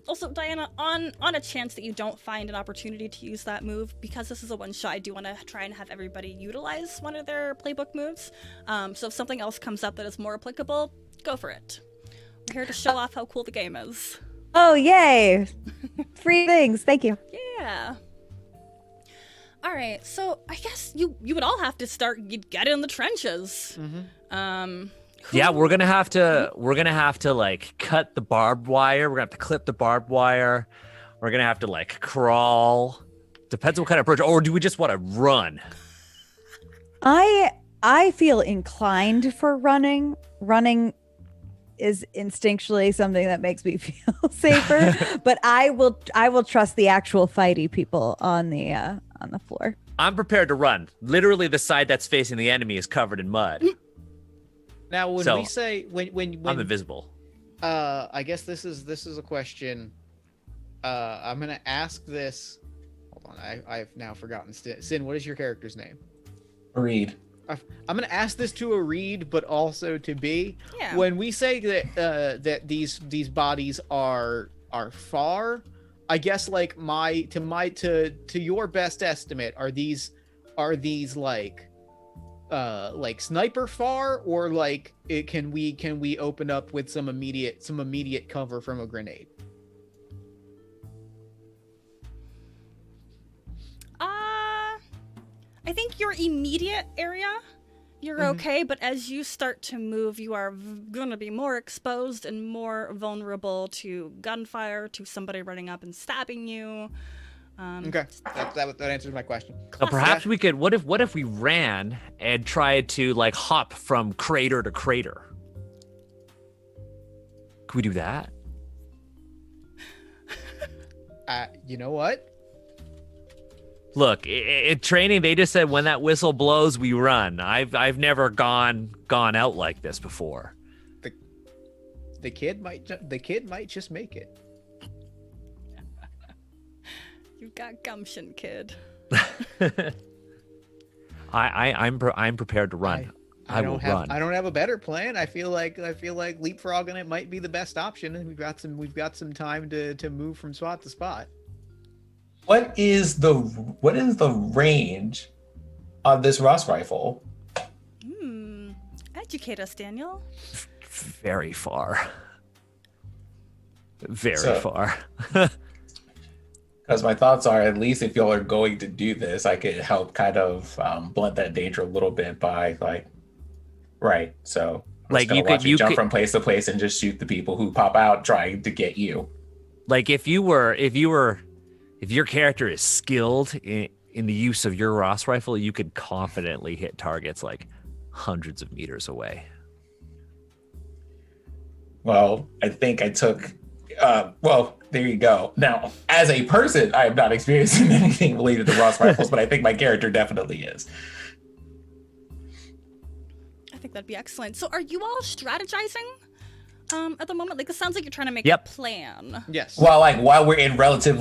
Also, Diana, on a chance that you don't find an opportunity to use that move, because this is a one-shot, I do want to try and have everybody utilize one of their playbook moves. So if something else comes up that is more applicable, go for it. We're here to show off how cool the game is. Oh, yay! Free things. Thank you. Yeah. All right, so I guess you would all have to you'd get in the trenches. Yeah, we're gonna have to like cut the barbed wire. We're gonna have to clip the barbed wire. We're gonna have to like crawl. Depends on what kind of approach. Or do we just want to run? I feel inclined for running. Running is instinctually something that makes me feel safer. But I will trust the actual fighty people on the floor. I'm prepared to run. Literally, the side that's facing the enemy is covered in mud. Now, when So, we say when I'm invisible. I guess this is a question. I'm gonna ask this. Hold on, I've now forgotten. Sin, what is your character's name? Read. I'm gonna ask this to a Reed, but also to B. Yeah. When we say that these bodies are far, I guess like to your best estimate, are these like sniper far, or like can we open up with some immediate cover from a grenade? I think your immediate area, you're okay, but as you start to move, you are going to be more exposed and more vulnerable to gunfire, to somebody running up and stabbing you. Okay, that answers my question. Now, perhaps we could. What if we ran and tried to like hop from crater to crater? Could we do that? You know what? Look, in training, they just said when that whistle blows, we run. I've never gone out like this before. The kid might just make it. You've got gumption, kid. I'm prepared to run. I will run. I don't have a better plan. I feel like leapfrogging it might be the best option, and we've got some time to move from spot to spot. What is the range of this Ross rifle? Educate us, Daniel. Very far. Very far. Because my thoughts are, at least if y'all are going to do this, I could help kind of blunt that danger a little bit by So like you could jump from place to place and just shoot the people who pop out trying to get you. Like if your character is skilled in the use of your Ross rifle, you could confidently hit targets like hundreds of meters away. Well, I think I took. There you go. Now, as a person, I am not experiencing anything related to Ross rifles, but I think my character definitely is. I think that'd be excellent. So are you all strategizing at the moment? Like, it sounds like you're trying to make Yep. a plan. Yes. While we're in relative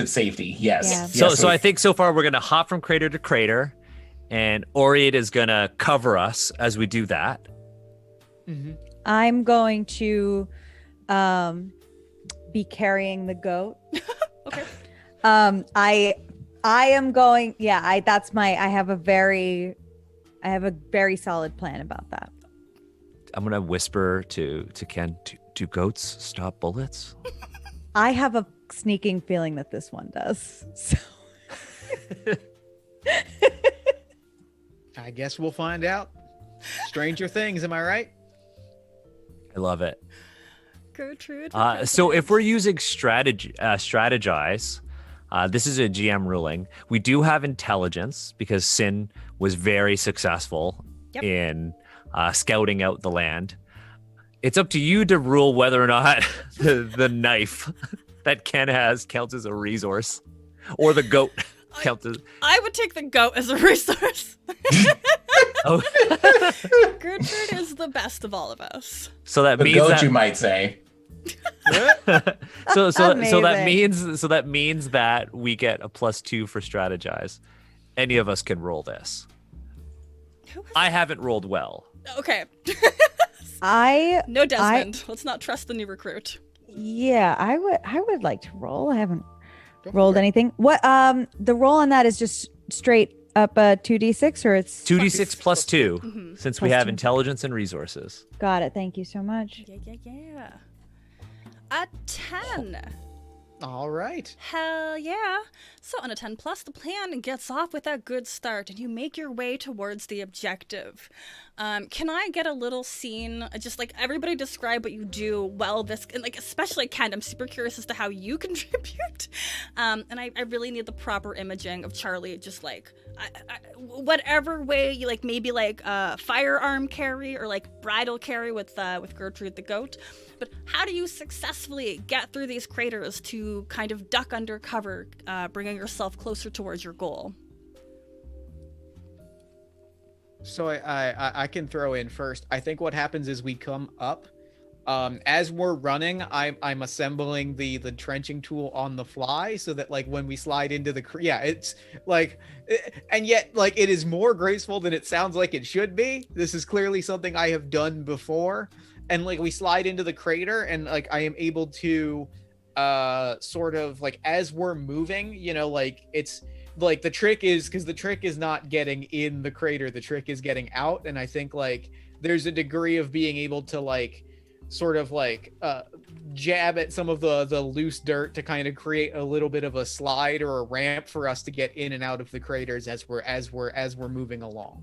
safety, yes. Yeah. So I think so far we're gonna hop from crater to crater, and Oriad is gonna cover us as we do that. Mm-hmm. I'm going to be carrying the goat. Okay. I am going. Yeah, I have a very solid plan about that. I'm gonna whisper to Ken, do goats stop bullets? I have a sneaking feeling that this one does. So. I guess we'll find out. Stranger things, am I right? Oh, I love it. Gertrude. So if we're using strategize, this is a GM ruling. We do have intelligence because Sin was very successful in scouting out the land. It's up to you to rule whether or not the knife that Ken has counts as a resource, or the goat counts as. I would take the goat as a resource. Oh. Gertrude is the best of all of us. So that The means goat, that you might say. so that Amazing. means that we get a +2 for strategize. Any of us can roll this. Who was I haven't rolled well. Okay. No Desmond. Let's not trust the new recruit. Yeah, I would like to roll. I haven't Go rolled for it. anything. What the roll on that is just straight up 2d6 or it's 2d6 plus 2, Mhm. since we Plus have 2. intelligence and resources. Got it. Thank you so much. Yeah. A 10. All right. Hell yeah. So on a 10 plus, the plan gets off with a good start and you make your way towards the objective. Can I get a little scene, just like everybody describe what you do while this, and like especially Ken, I'm super curious as to how you contribute. And I really need the proper imaging of Charlie, just like whatever way you like, maybe like firearm carry or like bridal carry with Gertrude the goat. But how do you successfully get through these craters to kind of duck under cover, bringing yourself closer towards your goal? So I can throw in first. I think what happens is we come up. As we're running, I'm assembling the trenching tool on the fly so that like when we slide into the it's like, and yet like it is more graceful than it sounds like it should be. This is clearly something I have done before, and like we slide into the crater and like I am able to sort of like as we're moving, you know, like it's like the trick is because the trick is not getting in the crater, the trick is getting out. And I think like there's a degree of being able to like sort of like jab at some of the loose dirt to kind of create a little bit of a slide or a ramp for us to get in and out of the craters as we're moving along.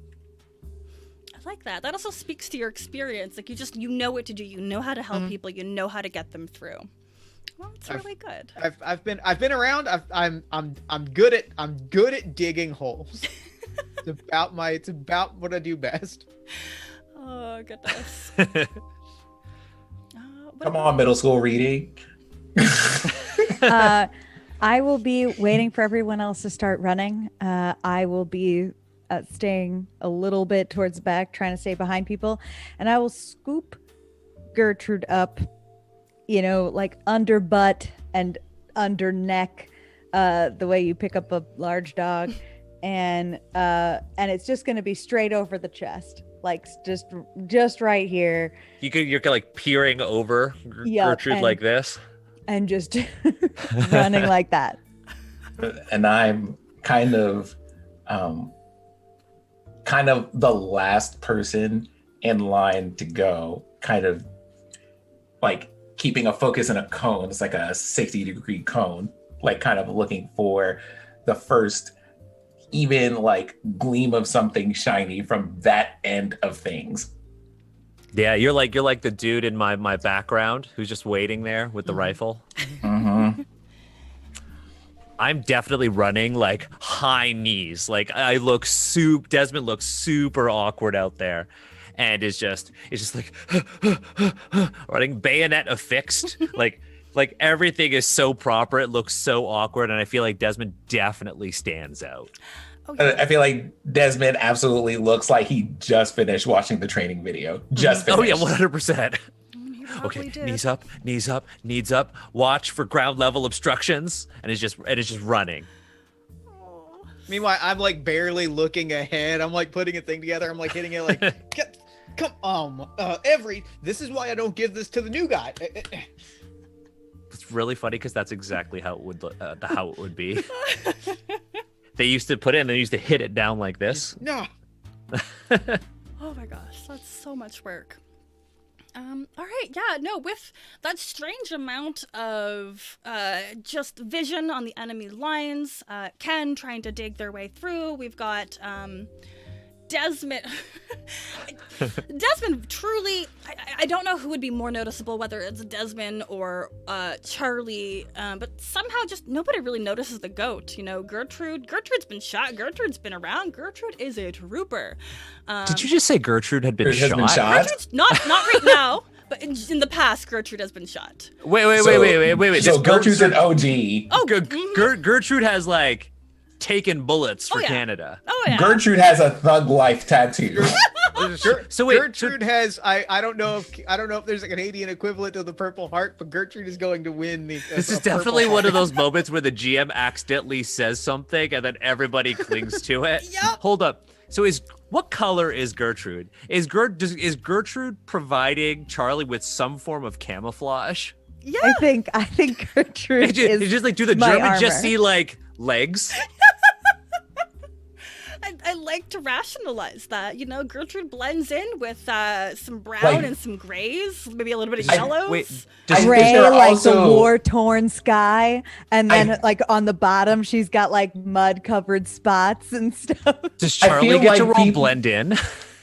I like that. That also speaks to your experience. Like you know what to do. You know how to help people. You know how to get them through. Well, it's really good. I've been around. I'm good at digging holes. It's about what I do best. Oh goodness. Come on, middle school reading. I will be waiting for everyone else to start running. I will be staying a little bit towards the back, trying to stay behind people, and I will scoop Gertrude up, you know, like under butt and under neck, the way you pick up a large dog, and it's just going to be straight over the chest, like just right here. You're like peering over Yep, Gertrude like this. And just running like that. And I'm kind of the last person in line to go, kind of like keeping a focus in a cone. It's like a 60-degree cone, like kind of looking for the first even like gleam of something shiny from that end of things. Yeah, you're like the dude in my background who's just waiting there with the rifle. Mm-hmm. I'm definitely running like high knees. Like Desmond looks super awkward out there, and it's just like running bayonet affixed. like everything is so proper. It looks so awkward, and I feel like Desmond definitely stands out. Oh, yeah. I feel like Desmond absolutely looks like he just finished watching the training video. Just finished. Oh yeah, 100%. You Okay, probably did. knees up. Watch for ground level obstructions, and it's just running. Oh. Meanwhile, I'm like barely looking ahead. I'm like putting a thing together. I'm like hitting it like, come on. This is why I don't give this to the new guy. It's really funny because that's exactly how it would be. They used to put it and they used to hit it down like this. No. Oh my gosh, that's so much work. All right, yeah, no, with that strange amount of just vision on the enemy lines, Ken trying to dig their way through, we've got Desmond. Desmond truly, I don't know who would be more noticeable, whether it's Desmond or Charlie, but somehow just nobody really notices the goat. You know, Gertrude's been shot. Gertrude's been around. Gertrude is a trooper. Did you just say Gertrude had been Gertrude shot? has been shot? Gertrude's not right now, but in the past, Gertrude has been shot. Wait. So This Gertrude's an OG. Oh, Gertrude has like taken bullets for Oh, yeah. Canada. Oh yeah. Gertrude has a thug life tattoo. So wait, Gertrude has I don't know if there's a Canadian equivalent of the Purple Heart, but Gertrude is going to win the. this is definitely one of those moments where the GM accidentally says something and then everybody clings to it. Yep. Hold up. So what color is Gertrude? Is Gertrude providing Charlie with some form of camouflage? Yeah. I think Gertrude is It's just like, do the my Germans just armor. see like legs? I like to rationalize that. You know, Gertrude blends in with some brown Like- and some grays, maybe a little bit of I- yellows. Wait, I does, think gray, they're like also- the war-torn sky, and then I- like on the bottom, she's got like mud-covered spots and stuff. does I Charlie feel get to like roll people- blend in?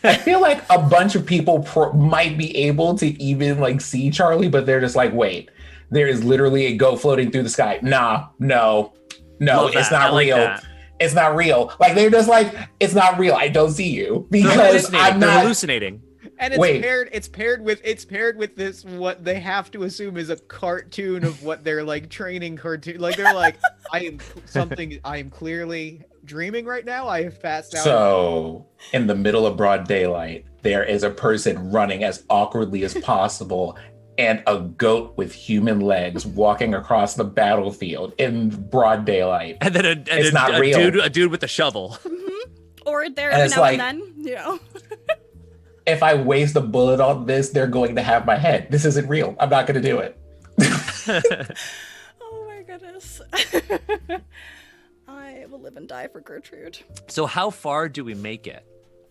I feel like a bunch of people might be able to even like see Charlie, but they're just like, wait, there is literally a goat floating through the sky. Nah, no, Love it's that. I not like real. that. It's not real. Like they're just like, it's not real. I don't see you They're because hallucinating. I'm They're not. hallucinating. And it's Wait. paired with this what they have to assume is a cartoon of what they're like training cartoon. Like they're like, I am clearly dreaming right now. I have passed out. So in the middle of broad daylight, there is a person running as awkwardly as possible and a goat with human legs walking across the battlefield in broad daylight. And then It's not real. a dude with a shovel. Or there And every it's now like- and then, you know. If I waste a bullet on this, they're going to have my head. This isn't real. I'm not going to do it. Oh my goodness. I will live and die for Gertrude. So how far do we make it?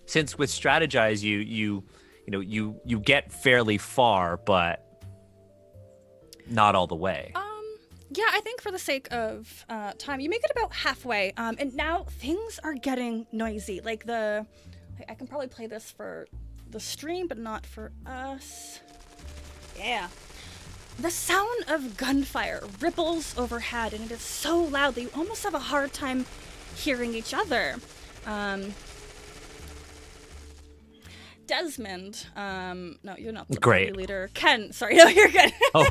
Since with strategize you get fairly far, but not all the way. Yeah, I think for the sake of time, you make it about halfway. And now things are getting noisy. Like I can probably play this for the stream, but not for us. Yeah. The sound of gunfire ripples overhead, and it is so loud that you almost have a hard time hearing each other. Desmond, no, you're not the Great. party leader. Ken, sorry, no, you're good. Oh,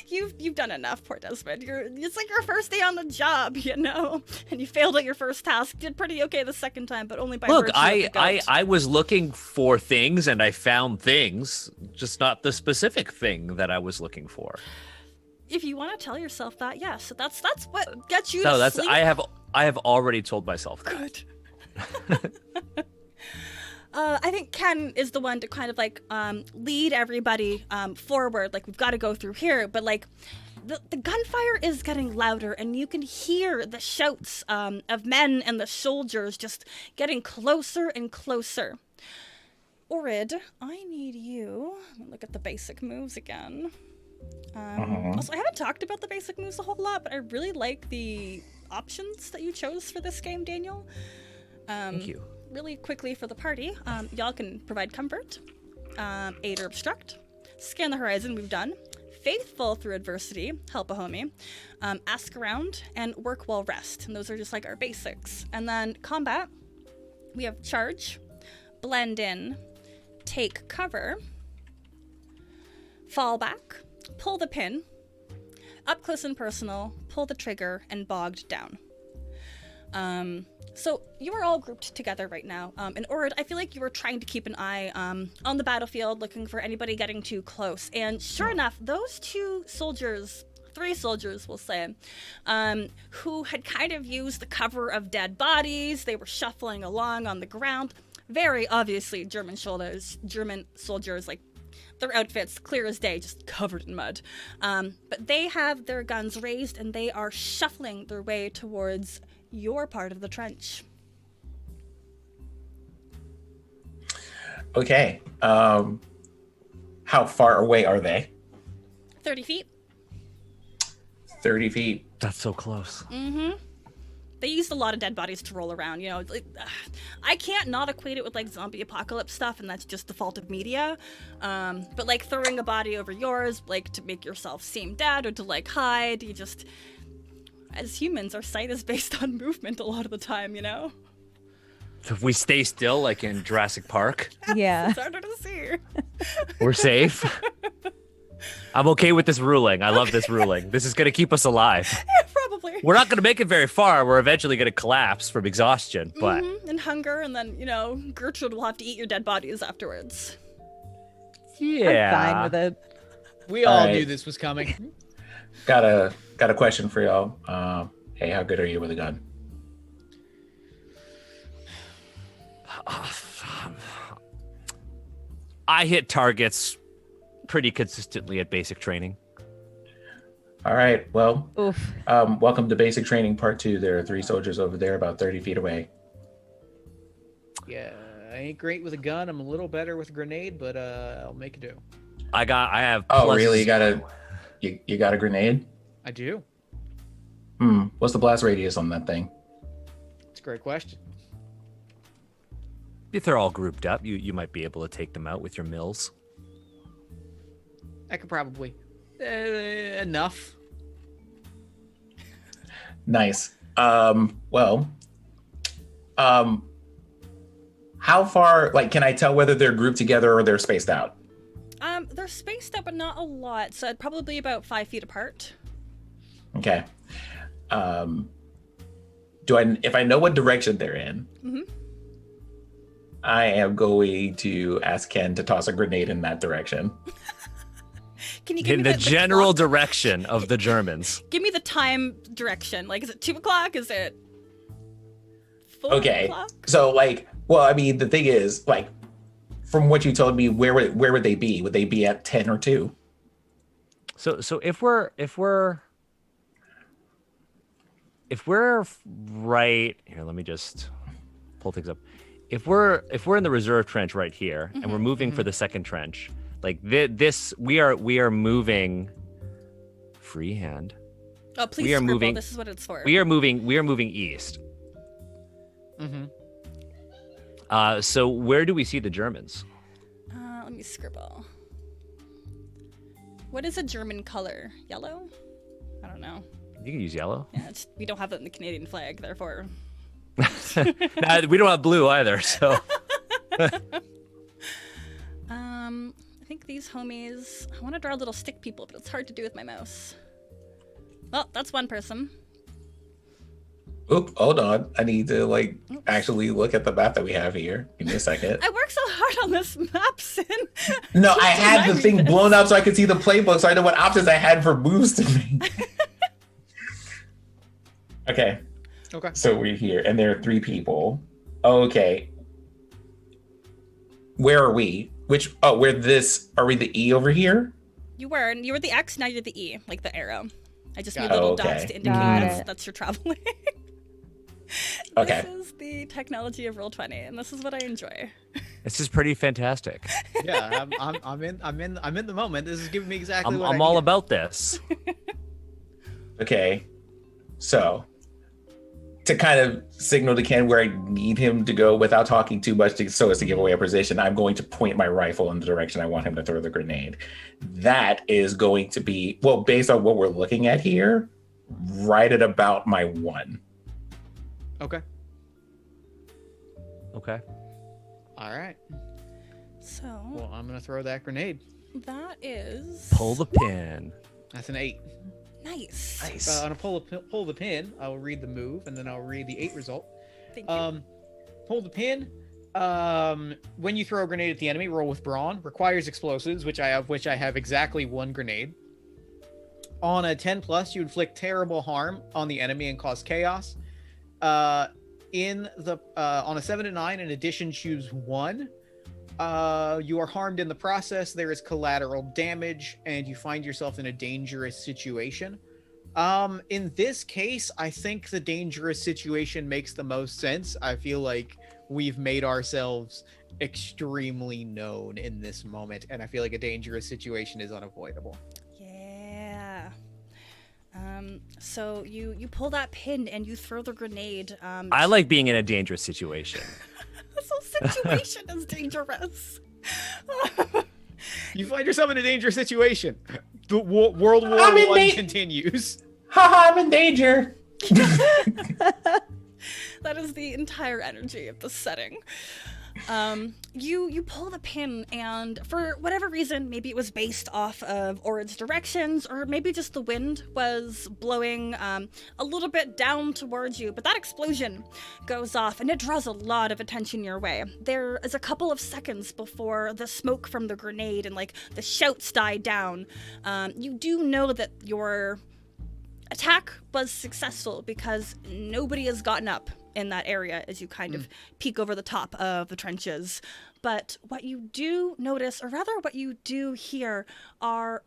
You've done enough, poor Desmond. It's like your first day on the job, you know, and you failed at your first task. Did pretty okay the second time, but only by look, virtue of the goat. I was looking for things and I found things, just not the specific thing that I was looking for. If you want to tell yourself that, yes, so that's what gets you. No, to that's sleep. I have already told myself that. Good. I think Ken is the one to kind of like lead everybody forward. Like, we've got to go through here, but like the gunfire is getting louder, and you can hear the shouts of men and the soldiers just getting closer and closer. Orid, I need you. Let me look at the basic moves again. Also, I haven't talked about the basic moves a whole lot, but I really like the options that you chose for this game, Daniel. Thank you. Really quickly for the party, y'all can provide comfort, aid or obstruct, scan the horizon, we've done, faithful through adversity, help a homie, ask around, and work while rest. And those are just like our basics. And then combat, we have charge, blend in, take cover, fall back, pull the pin, up close and personal, pull the trigger, and bogged down. So you are all grouped together right now. And Orid, I feel like you were trying to keep an eye on the battlefield, looking for anybody getting too close. And sure enough, those three soldiers, we'll say, who had kind of used the cover of dead bodies, they were shuffling along on the ground. Very obviously German soldiers, like their outfits clear as day, just covered in mud. But they have their guns raised and they are shuffling their way towards your part of the trench. Okay. How far away are they? 30 feet. 30 feet. That's so close. Mm-hmm. They used a lot of dead bodies to roll around, you know. Like, I can't not equate it with like zombie apocalypse stuff, and that's just the fault of media. But like throwing a body over yours, like to make yourself seem dead or to like hide, you just, as humans, our sight is based on movement a lot of the time, you know. If we stay still, like in Jurassic Park, Yeah. It's harder to see. we're safe. I'm okay with this ruling. I love this ruling. This is going to keep us alive. Probably. We're not going to make it very far. We're eventually going to collapse from exhaustion, but And hunger, and then, you know, Gertrude will have to eat your dead bodies afterwards. yeah. I'm fine with it. We all Alright. knew this was coming. Got a question for y'all. Hey, how good are you with a gun? I hit targets pretty consistently at basic training. All right. Well, Oof. welcome to basic training part 2. There are 3 soldiers over there about 30 feet away. Yeah, I ain't great with a gun. I'm a little better with a grenade, but I'll make it do. I have. Oh, plus- really? You got a grenade? I do. What's the blast radius on that thing? It's a great question. If they're all grouped up, you might be able to take them out with your mills. I could probably enough. Nice. How far, like, can I tell whether they're grouped together or they're spaced out? They're spaced out, but not a lot. So probably about 5 feet apart. Okay. If I know what direction they're in, I am going to ask Ken to toss a grenade in that direction. Can you give In me the general clock? direction of the Germans. Give me the time direction. Like, is it 2 o'clock? Is it 4 Okay. o'clock? So, like, well, I mean, the thing is, like, from what you told me, where would they be? Would they be at 10 or 2? So if we're right here, let me just pull things up. If we're in the reserve trench right here, and we're moving for the second trench, like this, we are moving freehand. Oh, please We are scribble. moving- This is what it's for. We are moving east. So where do we see the Germans? Let me scribble. What is a German color? Yellow? I don't know. You can use yellow. Yeah, we don't have it in the Canadian flag, therefore. Nah, we don't have blue either, so. I think these homies. I want to draw little stick people, but it's hard to do with my mouse. Well, that's one person. Oop, hold on. I need to, like, actually look at the map that we have here. Give me a second. I worked so hard on this map, Sin. No, I had the Remind me thing this. blown up so I could see the playbook, so I know what options I had for moves to make. Okay, Okay. so we're here, and there are 3 people. Okay. Where are we? We're this, are we the E over here? You were the X, now you're the E, like the arrow. I just need Got it. little Okay. dots to indicate Got that's your traveling. Okay. This is the technology of Roll20, and this is what I enjoy. This is pretty fantastic. Yeah, I'm in the moment. This is giving me exactly what I'm I all need. about this. Okay. So, to kind of signal to Ken where I need him to go without talking too much so as to give away a position, I'm going to point my rifle in the direction I want him to throw the grenade. That is going to be, well, based on what we're looking at here, right at about my 1. Okay. Okay. All right. So Well, I'm gonna throw that grenade. that is Pull the pin. That's an 8. nice. Nice. On a pull the pin, I'll read the move, and then I'll read the 8 result. Thank you. Pull the pin. When you throw a grenade at the enemy, roll with brawn. Requires explosives, which I have exactly 1 grenade. On a 10+, you inflict terrible harm on the enemy and cause chaos. On a 7 to 9, in addition, choose 1. You are harmed in the process. There is collateral damage, and you find yourself in a dangerous situation. In this case, I think the dangerous situation makes the most sense. I feel like we've made ourselves extremely known in this moment, and I feel like a dangerous situation is unavoidable. Yeah. So you pull that pin and you throw the grenade. I like being in a dangerous situation. This whole situation is dangerous. You find yourself in a dangerous situation. The World War I'm in I da- continues. Haha, I'm in danger. That is the entire energy of the setting. You pull the pin, and for whatever reason, maybe it was based off of Orid's directions, or maybe just the wind was blowing a little bit down towards you, but that explosion goes off, and it draws a lot of attention your way. There is a couple of seconds before the smoke from the grenade and like the shouts die down. You do know that your attack was successful because nobody has gotten up in that area as you kind of peek over the top of the trenches. But what you do notice, or rather what you do hear, are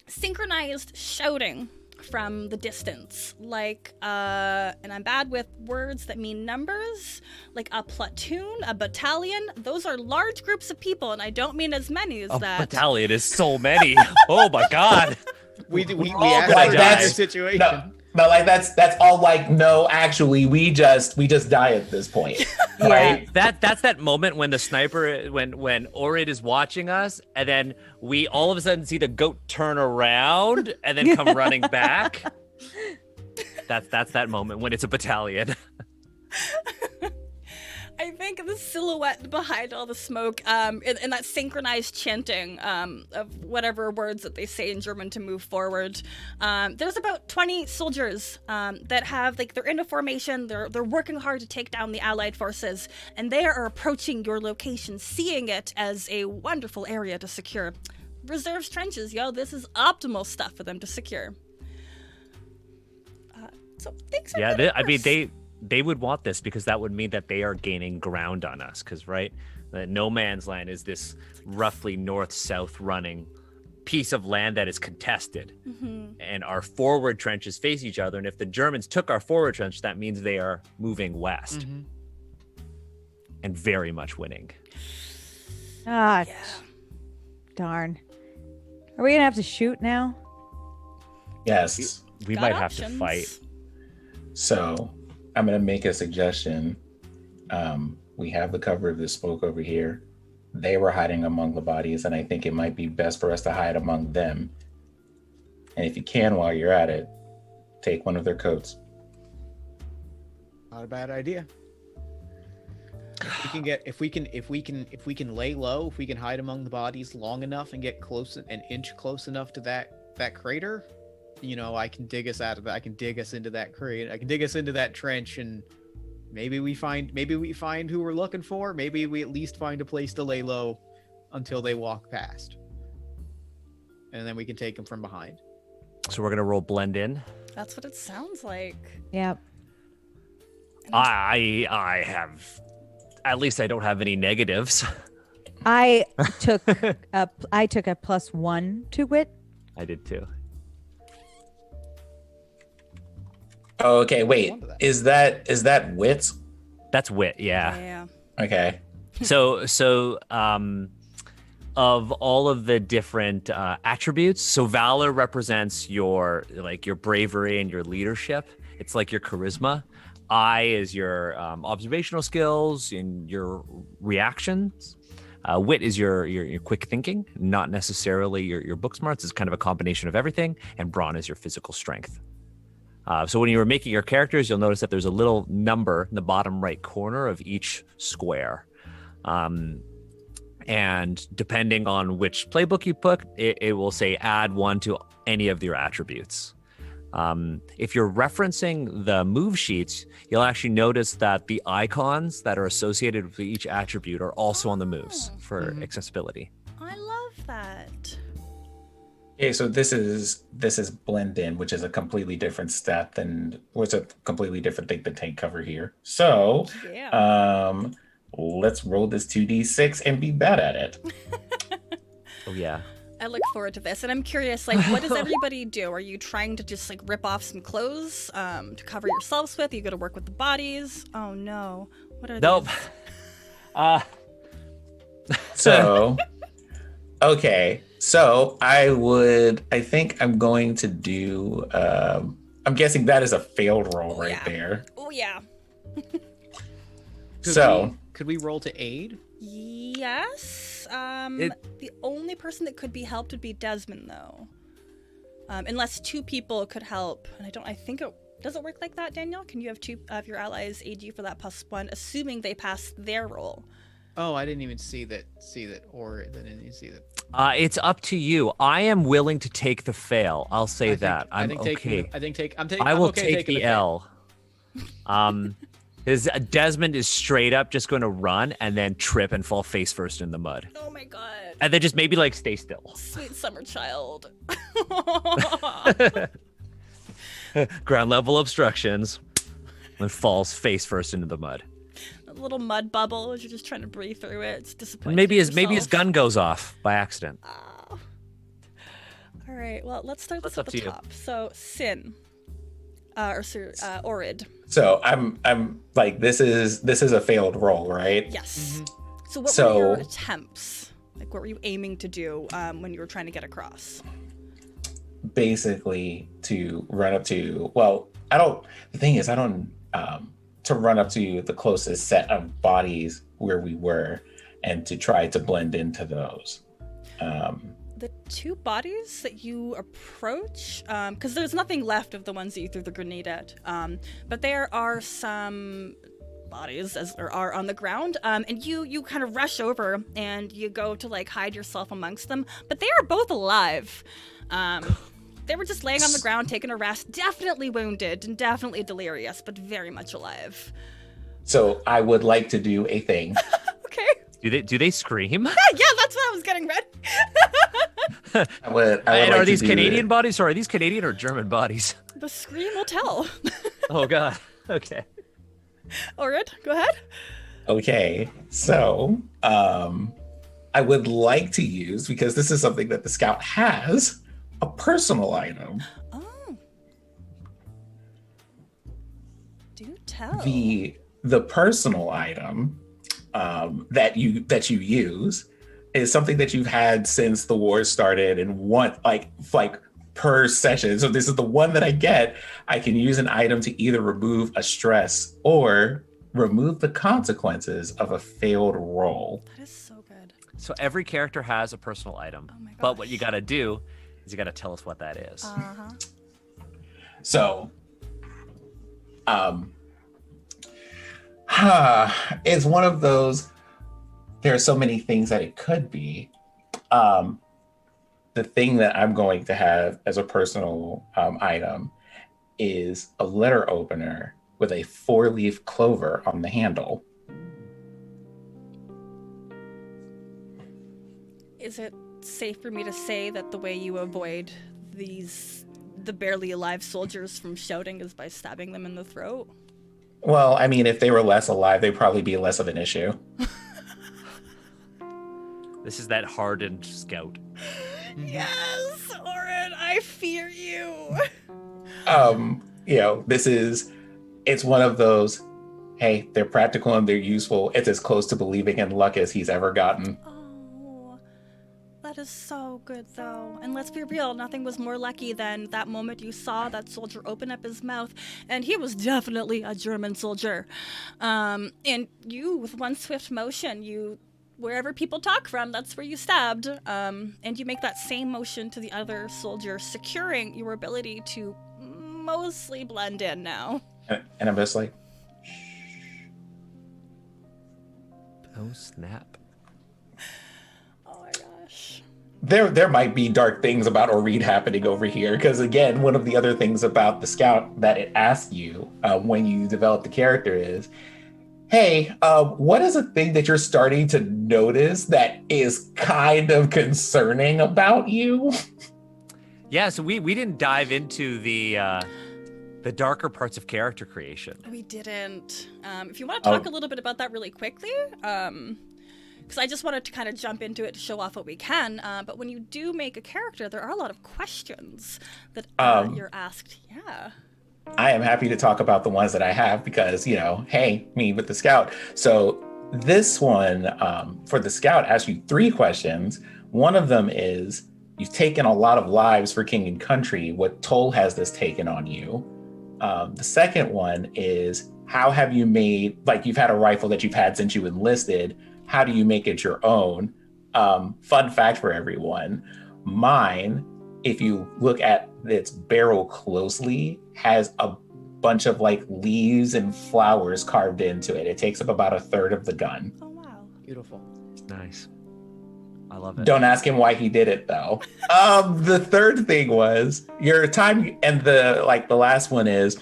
synchronized shouting from the distance, like and I'm bad with words that mean numbers, like a platoon, a battalion. Those are large groups of people, and I don't mean as many as that. A battalion is so many. Oh my god. We all asked gonna for die. your situation. No, but like that's all like, no, actually we just die at this point. Right? That's that moment when the sniper, when Orid is watching us, and then we all of a sudden see the goat turn around and then come running back. That's that moment when it's a battalion. I think the silhouette behind all the smoke, and that synchronized chanting of whatever words that they say in German to move forward. There's about 20 soldiers that have, like, they're in a formation. They're working hard to take down the Allied forces, and they are approaching your location, seeing it as a wonderful area to secure. Reserves trenches, yo. This is optimal stuff for them to secure. So things are getting worse. They would want this because that would mean that they are gaining ground on us. Because, right, no man's land is this roughly north-south running piece of land that is contested. And our forward trenches face each other. And if the Germans took our forward trench, that means they are moving west and very much winning. Ah, darn. Are we going to have to shoot now? Yes. We Got might options. have to fight. So I'm going to make a suggestion. We have the cover of this smoke over here. They were hiding among the bodies, and I think it might be best for us to hide among them. And if you can, while you're at it, take one of their coats. Not a bad idea. If we can lay low, if we can hide among the bodies long enough and get close, an inch close enough to that crater, you know, I can dig us out of that. I can dig us into that crate. I can dig us into that trench, and maybe we find who we're looking for. Maybe we at least find a place to lay low until they walk past, and then we can take them from behind. So we're gonna roll blend in. That's what it sounds like. Yep. I have, at least I don't have any negatives. I took a +1 to wit. I did too. Oh, okay, wait. Is that wits? That's wit, yeah. Yeah. Okay. So of all of the different attributes, so valor represents your bravery and your leadership. It's like your charisma. I is your observational skills and your reactions. Wit is your quick thinking, not necessarily your book smarts. It's kind of a combination of everything. And brawn is your physical strength. So when you were making your characters, you'll notice that there's a little number in the bottom right corner of each square. And depending on which playbook you pick, it will say add 1 to any of your attributes. If you're referencing the move sheets, you'll actually notice that the icons that are associated with each attribute are also on the moves for accessibility. I love that. Okay, so this is blend in, which is a completely different stat than what's a completely different thing than tank cover here. So let's roll this 2d6 and be bad at it. Oh yeah. I look forward to this, and I'm curious, like, what does everybody do? Are you trying to just, like, rip off some clothes to cover yourselves with? Are you going to work with the bodies? Oh no, what are Nope. So, okay. So I think I'm going to do, I'm guessing that is a failed roll there. Oh yeah. Could we roll to aid? Yes. The only person that could be helped would be Desmond, though. Unless 2 people could help, and I think it does it work like that, Daniel? Can you have 2 of your allies aid you for that +1, assuming they pass their roll? Oh, I didn't even see that, or I didn't even see that. It's up to you. I am willing to take the fail. I'll say that. I'm okay. I will take the L. His Desmond is straight up just going to run and then trip and fall face first in the mud. Oh my god. And then just maybe like stay still. Sweet summer child. Ground level obstructions. and falls face first into the mud. A little mud bubble as you're just trying to breathe through it. It's disappointing. And maybe his gun goes off by accident. Oh. All right. Well, let's start this What's at up the to you? top. So, Sin, Orid. So I'm like, this is a failed roll, right? Yes. So, what So- were your attempts? Like, what were you aiming to do when you were trying to get across? Basically to run up to, to run up to the closest set of bodies where we were and to try to blend into those. The two bodies that you approach, because there's nothing left of the ones that you threw the grenade at, but there are some bodies as there are on the ground, and you kind of rush over and you go to like hide yourself amongst them, but they are both alive. They were just laying on the ground taking a rest, definitely wounded and definitely delirious, but very much alive. So I would like to do a thing. Okay. Do they scream? Yeah, that's what I was getting ready. I would And like are these to do Canadian bodies, or are these Canadian or German bodies? The scream will tell. Oh God. Okay. Orid, go ahead. Okay, so I would like to use, because this is something that the scout has, a personal item. Oh. Do tell. The personal item that you use is something that you've had since the war started, and want like per session. So this is the one that I get. I can use an item to either remove a stress or remove the consequences of a failed roll. That is so good. So every character has a personal item, Oh my gosh. but what you got to do is you got to tell us what that is. Uh-huh. So, it's one of those, there are so many things that it could be. The thing that I'm going to have as a personal item is a letter opener with a 4-leaf clover on the handle. Is it safe for me to say that the way you avoid the barely alive soldiers from shouting is by stabbing them in the throat? Well, I mean, if they were less alive, they'd probably be less of an issue. This is that hardened scout. Yes, Orin, I fear you. It's one of those, hey, they're practical and they're useful. It's as close to believing in luck as he's ever gotten. Oh, that is so good, though. And let's be real, nothing was more lucky than that moment you saw that soldier open up his mouth, and he was definitely a German soldier. And you, with one swift motion, wherever people talk from, that's where you stabbed. And you make that same motion to the other soldier, securing your ability to mostly blend in now. And I'm just like, Oh snap. Oh my gosh. there might be dark things about Oreed happening over here. Because again, one of the other things about the scout that it asks you when you develop the character is, hey, what is a thing that you're starting to notice that is kind of concerning about you? Yeah, so we didn't dive into the darker parts of character creation. We didn't. If you want to talk a little bit about that really quickly, because I just wanted to kind of jump into it to show off what we can. But when you do make a character, there are a lot of questions that you're asked. Yeah. I am happy to talk about the ones that I have because, hey, me with the scout. So this one for the scout asks you 3 questions. One of them is, you've taken a lot of lives for king and country. What toll has this taken on you? The second one is, how have you made, you've had a rifle that you've had since you enlisted. How do you make it your own? Fun fact for everyone. Mine, if you look at its barrel closely, has a bunch of leaves and flowers carved into it. It takes up about 1/3 of the gun. Oh wow. Beautiful. Nice. I love it. Don't ask him why he did it though. The third thing was your time, and the last one is,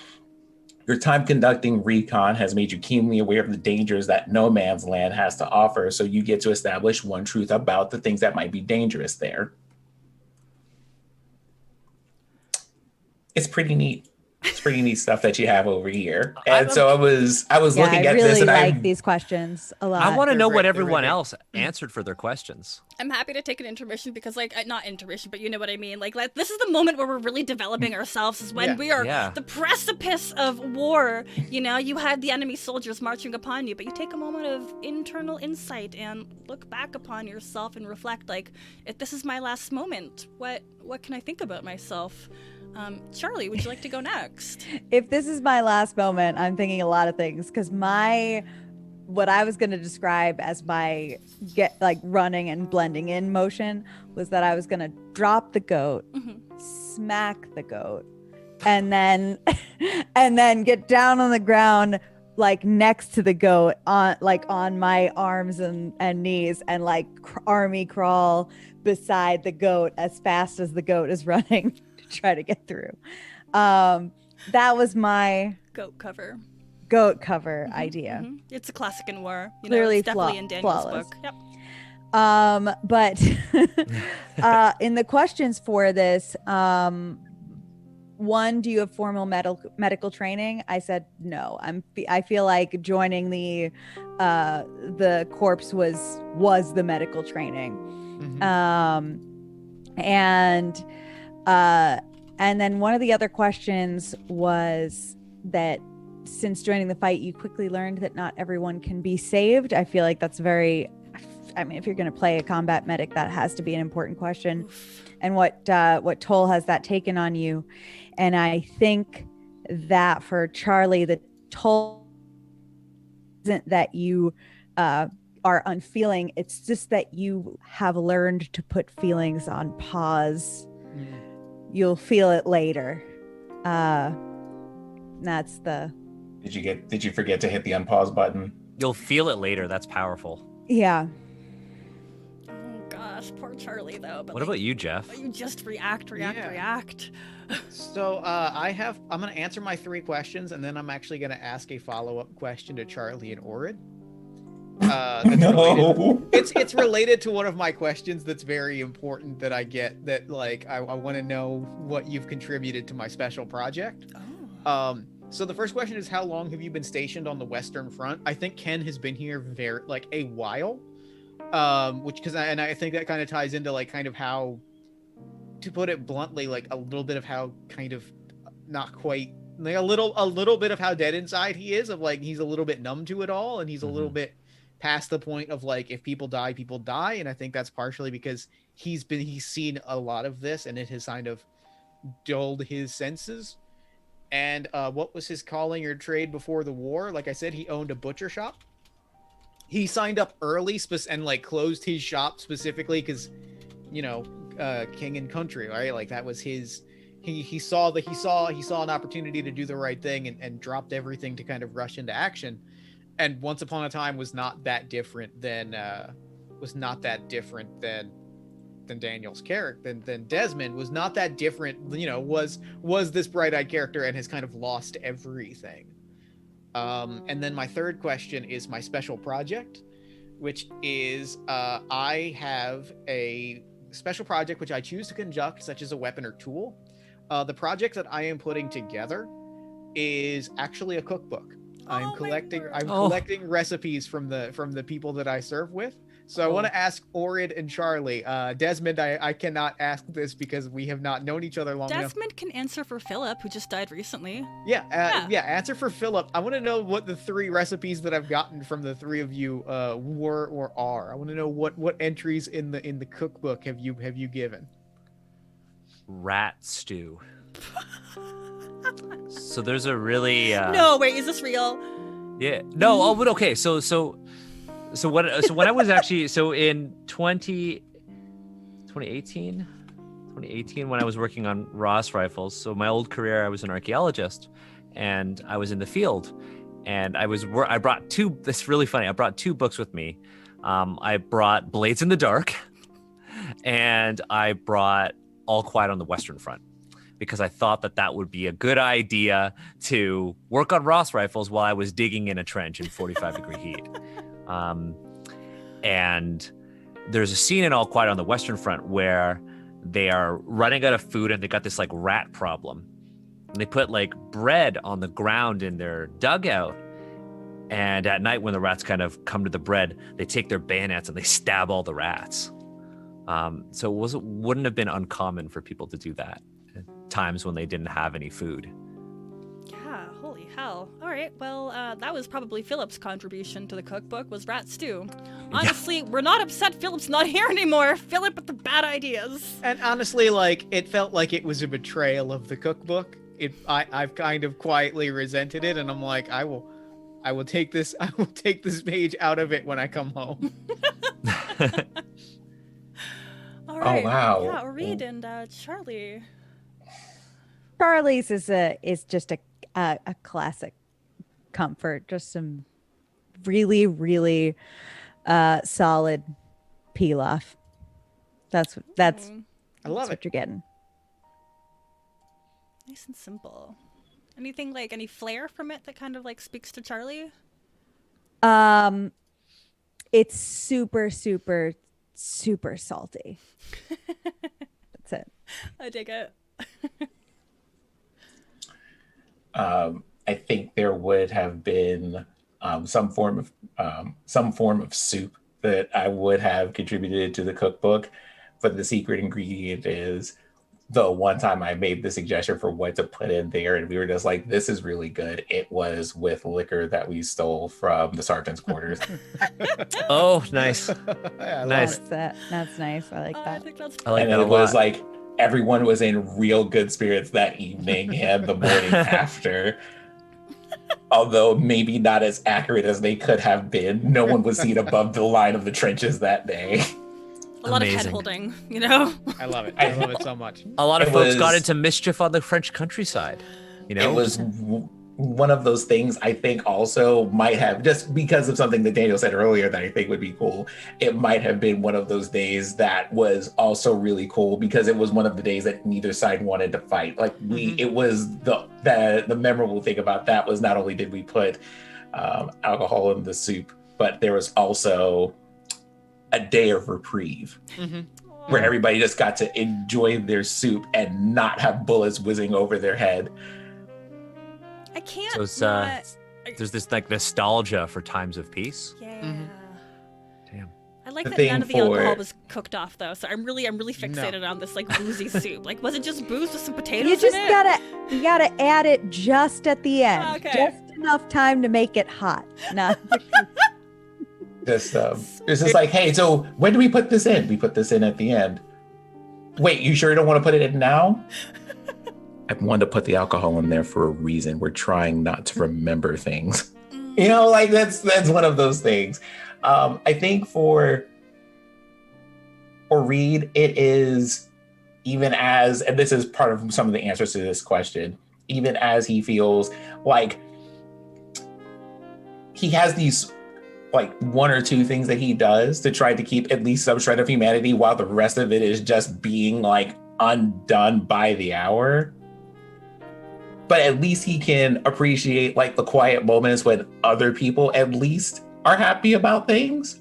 your time conducting recon has made you keenly aware of the dangers that no man's land has to offer. So you get to establish one truth about the things that might be dangerous there. It's pretty neat. It's pretty neat stuff that you have over here. I'm- And so I was Yeah, looking I at this, really and like these questions a lot. I want to They're know what they're everyone great. else answered for their questions. I'm happy to take an intermission because, like, not intermission, but you know what I mean. Like this is the moment where we're really developing ourselves. Is when Yeah. we are Yeah. the precipice of war. You know, you had the enemy soldiers marching upon you, but you take a moment of internal insight and look back upon yourself and reflect. Like, if this is my last moment, what can I think about myself? Charlie, would you like to go next? If this is my last moment, I'm thinking a lot of things because what I was going to describe as my running and blending in motion was that I was going to drop the goat, smack the goat, and then get down on the ground like next to the goat on my arms and knees and like army crawl beside the goat as fast as the goat is running to try to get through. That was my Goat cover. idea. It's a classic in war. You Clearly know, it's definitely in Daniel's flawless. book. Yep. But in the questions for this, one, do you have formal medical training? I said no. I feel like joining the corps was the medical training. And then one of the other questions was that since joining the fight, you quickly learned that not everyone can be saved. I feel like that's very, I mean, if you're going to play a combat medic, that has to be an important question. And what toll has that taken on you? And I think that for Charlie, the toll isn't that you are unfeeling. It's just that you have learned to put feelings on pause. You'll feel it later. That's the. Did you forget to hit the unpause button? You'll feel it later. That's powerful. Yeah. Oh gosh, poor Charlie though. But What about you, Jeff? You just react. So I'm going to answer my 3 questions, and then I'm actually going to ask a follow-up question to Charlie and Orid. It's related to one of my questions that's very important that I get, that like I want to know what you've contributed to my special project. So the first question is, how long have you been stationed on the Western Front? I think Ken has been here a while, and I think that kind of ties into like kind of how, to put it bluntly, like a little bit of how kind of not quite like a little bit of how dead inside he is, of like he's a little bit numb to it all, and he's a little bit past the point of like, if people die, and I think that's partially because he's seen a lot of this, and it has kind of dulled his senses. And what was his calling or trade before the war? Like I said, he owned a butcher shop. He signed up early and like closed his shop specifically because, you know, king and country, right? Like that was his. He saw an opportunity to do the right thing and dropped everything to kind of rush into action. And Once Upon a Time was not that different than Daniel's character. Than Desmond was not that different. You know, was this bright-eyed character and has kind of lost everything. And then my third question is my special project, which is I have a special project which I choose to conduct, such as a weapon or tool. The project that I am putting together is actually a cookbook. I'm collecting recipes from the people that I serve with. So I want to ask Orid and Charlie. Desmond, I cannot ask this because we have not known each other long enough. Desmond can answer for Philip, who just died recently. Yeah, answer for Philip. I want to know what the 3 recipes that I've gotten from the 3 of you were or are. I want to know what entries in the cookbook have you given. Rat stew. So there's a really No, wait, is this real? Yeah. No. Oh, but okay. So when I was actually in 2018 when I was working on Ross rifles. So my old career, I was an archaeologist, and I was in the field, and I brought 2. That's really funny. I brought 2 books with me. I brought Blades in the Dark, and I brought All Quiet on the Western Front, because I thought that would be a good idea to work on Ross rifles while I was digging in a trench in 45-degree heat. And there's a scene in All Quiet on the Western Front where they are running out of food and they got this like rat problem. And they put like bread on the ground in their dugout. And at night, when the rats kind of come to the bread, they take their bayonets and they stab all the rats. So wouldn't have been uncommon for people to do that at times when they didn't have any food. Yeah, holy hell. All right, well, that was probably Philip's contribution to the cookbook, was rat stew. Honestly, we're not upset Philip's not here anymore. Philip with the bad ideas. And honestly, like, it felt like it was a betrayal of the cookbook. I've kind of quietly resented it, and I'm like, I will take this page out of it when I come home. All right. Oh, wow. Yeah, Reed and Charlie. Charlie's is just a classic comfort. Just some really, really solid pilaf. That's I love what you're getting. Nice and simple. Anything like any flair from it that kind of like speaks to Charlie? It's super, super, super salty. That's it. I dig it. I think there would have been some form of soup that I would have contributed to the cookbook, but the secret ingredient is the one time I made the suggestion for what to put in there, and we were just like, "This is really good." It was with liquor that we stole from the sergeant's quarters. Oh, nice. Yeah, Nice. That's nice. I like I that. think that's I like And that a it was lot. like everyone was in real good spirits that evening and the morning after. Although maybe not as accurate as they could have been. No one was seen above the line of the trenches that day. a lot of Amazing. head holding, you know? I love it. I love it so much. A lot of It folks got was- into mischief on the French countryside. You know, It was one of those things I think also might have, just because of something that Daniel said earlier that I think would be cool, it might have been one of those days that was also really cool because it was one of the days that neither side wanted to fight. Like it was the memorable thing about that was not only did we put alcohol in the soup, but there was also a day of reprieve where everybody just got to enjoy their soup and not have bullets whizzing over their head. I can't so it's, not... there's this like nostalgia for times of peace. Yeah. Damn. I like The that thing none of the for- alcohol was cooked off though, so I'm really fixated on this like boozy soup. Like, was it just booze with some potatoes You just in it? you gotta add it just at the end, Okay. just enough time to make it hot. Not It's just like, hey, so when do we put this in? We put this in at the end. Wait, you sure you don't want to put it in now? I wanted to put the alcohol in there for a reason. We're trying not to remember things. You know, like that's one of those things. I think for Reed, it is, even as, and this is part of some of the answers to this question, even as he feels like he has these like one or two things that he does to try to keep at least some shred of humanity while the rest of it is just being like undone by the hour. But at least he can appreciate like the quiet moments when other people at least are happy about things.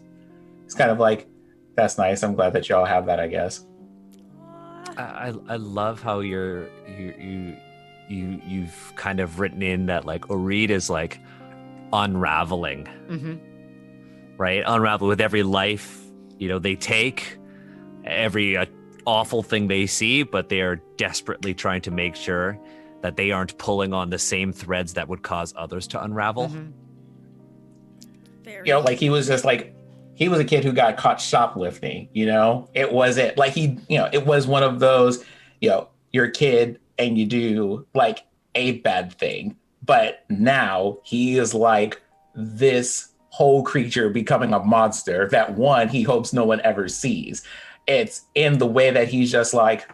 It's kind of like, that's nice. I'm glad that y'all have that, I guess. I love how you've kind of written in that like Oreed is like unraveling, right? Unravel with every life, they take, every awful thing they see, but they are desperately trying to make sure that they aren't pulling on the same threads that would cause others to unravel. Very. Like he was just like, he was a kid who got caught shoplifting, it wasn't like it was one of those, you're a kid and you do like a bad thing, but now he is like this whole creature becoming a monster that one, he hopes no one ever sees. It's in the way that he's just like,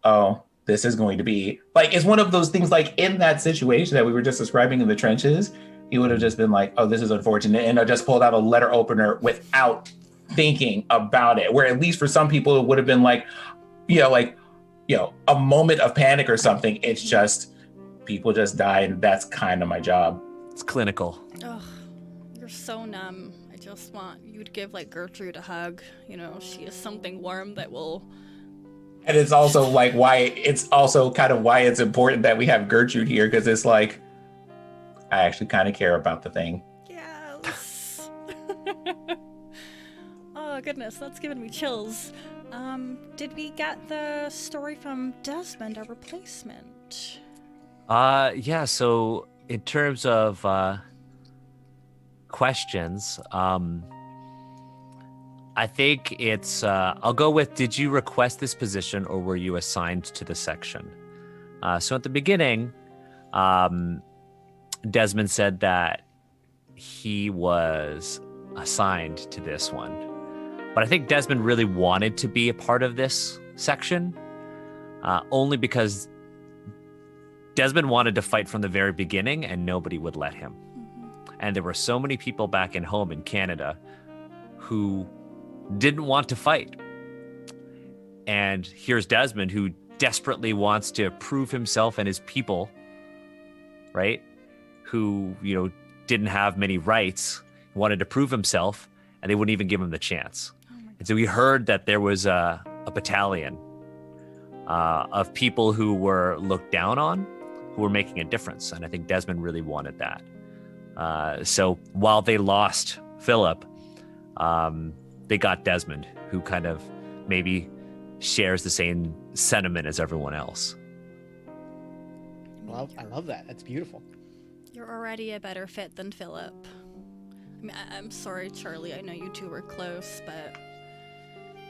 oh, this is going to be like, it's one of those things like in that situation that we were just describing in the trenches, he would have just been like, oh, this is unfortunate. And I just pulled out a letter opener without thinking about it. Where at least for some people, it would have been like, a moment of panic or something. It's just people just die. And that's kind of my job. It's clinical. Ugh, you're so numb. I just want you to give like Gertrude a hug. She is something warm that will And it's also like why it's important that we have Gertrude here, because it's like I actually kind of care about the thing. Yes. Oh goodness, that's giving me chills. Did we get the story from Desmond, our replacement? Yeah, so in terms of questions, I think it's I'll go with, did you request this position or were you assigned to the section? So at the beginning, Desmond said that he was assigned to this one. But I think Desmond really wanted to be a part of this section, only because Desmond wanted to fight from the very beginning and nobody would let him. And there were so many people back in home in Canada who didn't want to fight. And here's Desmond, who desperately wants to prove himself and his people, right? Who, didn't have many rights, wanted to prove himself, and they wouldn't even give him the chance. And so we heard that there was a battalion of people who were looked down on, who were making a difference. And I think Desmond really wanted that. So while they lost Philip, they got Desmond, who kind of maybe shares the same sentiment as everyone else. I love that. That's beautiful. You're already a better fit than Philip. I mean, I'm sorry, Charlie. I know you two were close, but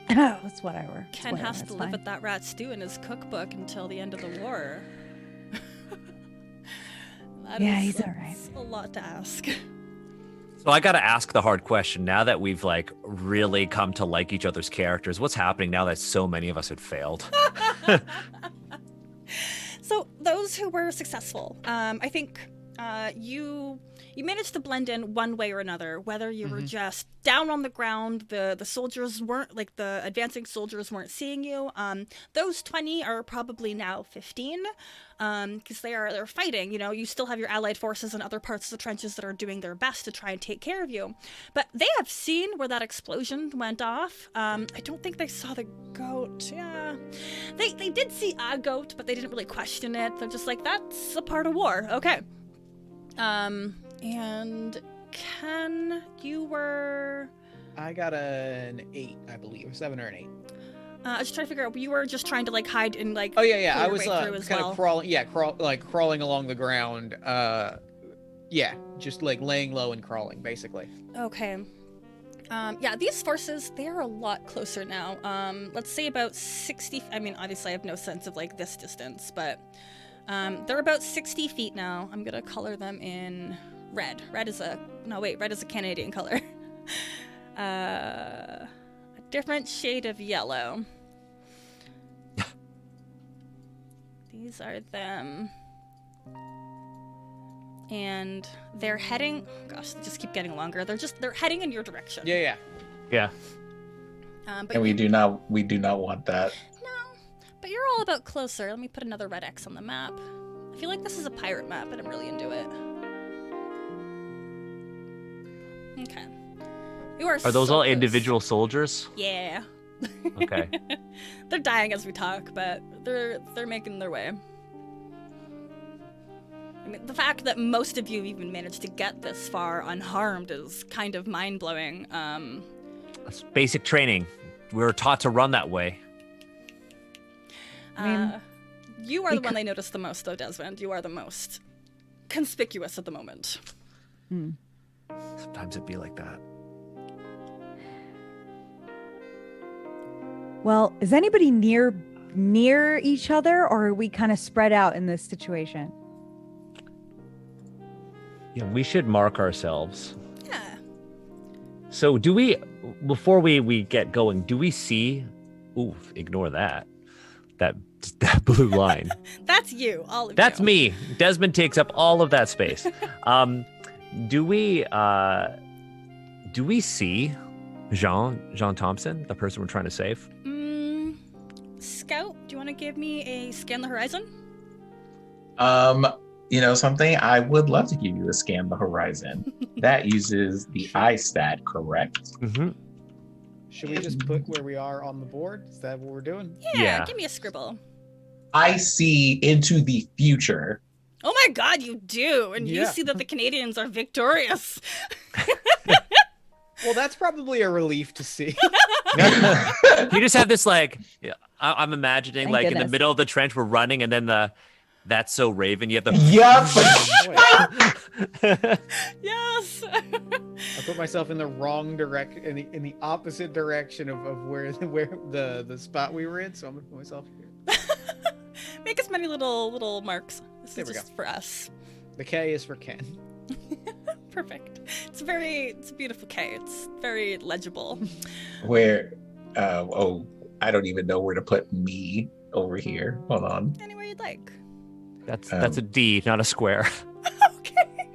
It's whatever. It's Ken whatever, has it's to live fine. with that rat stew in his cookbook until the end of the war. He's all right. That's a lot to ask. So I got to ask the hard question. Now that we've really come to like each other's characters, what's happening now that so many of us had failed? So those who were successful, I think you managed to blend in one way or another, whether you were just down on the ground, the soldiers weren't, the advancing soldiers weren't seeing you. Those 20 are probably now 15, because they're fighting. You still have your allied forces in other parts of the trenches that are doing their best to try and take care of you. But they have seen where that explosion went off. I don't think they saw the goat. Yeah, they did see a goat, but they didn't really question it. They're just like, that's a part of war. Okay. And Ken, you were... I got an 8, I believe. 7 or an 8. I was trying to figure out, you were just trying to hide and Oh yeah. pull I your was way through as kind well. of crawling, crawling along the ground. Just laying low and crawling, basically. Okay. Yeah, these forces, they are a lot closer now. Let's say about 60... I mean, obviously I have no sense of this distance, but they're about 60 feet now. I'm gonna color them in red. Red is a Canadian color. A different shade of yellow. These are them. And they're heading... Gosh, they just keep getting longer. They're heading in your direction. Yeah. Yeah. But And we do not want that. No, but you're all about closer. Let me put another red X on the map. I feel like this is a pirate map, and I'm really into it. Okay. Are those all individual soldiers? Yeah. Okay. They're dying as we talk, but they're making their way. I mean, the fact that most of you even managed to get this far unharmed is kind of mind-blowing. That's basic training. We were taught to run that way. You are the one they notice the most, though, Desmond. You are the most conspicuous at the moment. Sometimes it'd be like that. Well, is anybody near each other, or are we kind of spread out in this situation? Yeah, we should mark ourselves. Yeah. So do we, before we get going, do we see, ignore that blue line. That's you, all of That's you. me. Desmond takes up all of that space. Do we see Jean Thompson, the person we're trying to save? Scout, do you want to give me a scan the horizon? Something, I would love to give you a scan the horizon. That uses the eye stat, correct? Mm-hmm. Should we just put where we are on the board? Is that what we're doing? Yeah, give me a scribble. I see into the future. Oh my god, you do. And you Yeah. see that the Canadians are victorious. Well, that's probably a relief to see. You just have this like, I'm imagining Thank like in the goodness. middle of the trench, we're running, and then that's so Raven. You have the Yes. I put myself in the wrong direction, in the opposite direction of where the spot we were in. So I'm gonna put myself here. Make as many little marks. This There is we just for us. The K is for Ken. Perfect. It's a beautiful K. It's very legible. Where, I don't even know where to put me over here. Hold on. Anywhere you'd like. that's a D, not a square. Okay.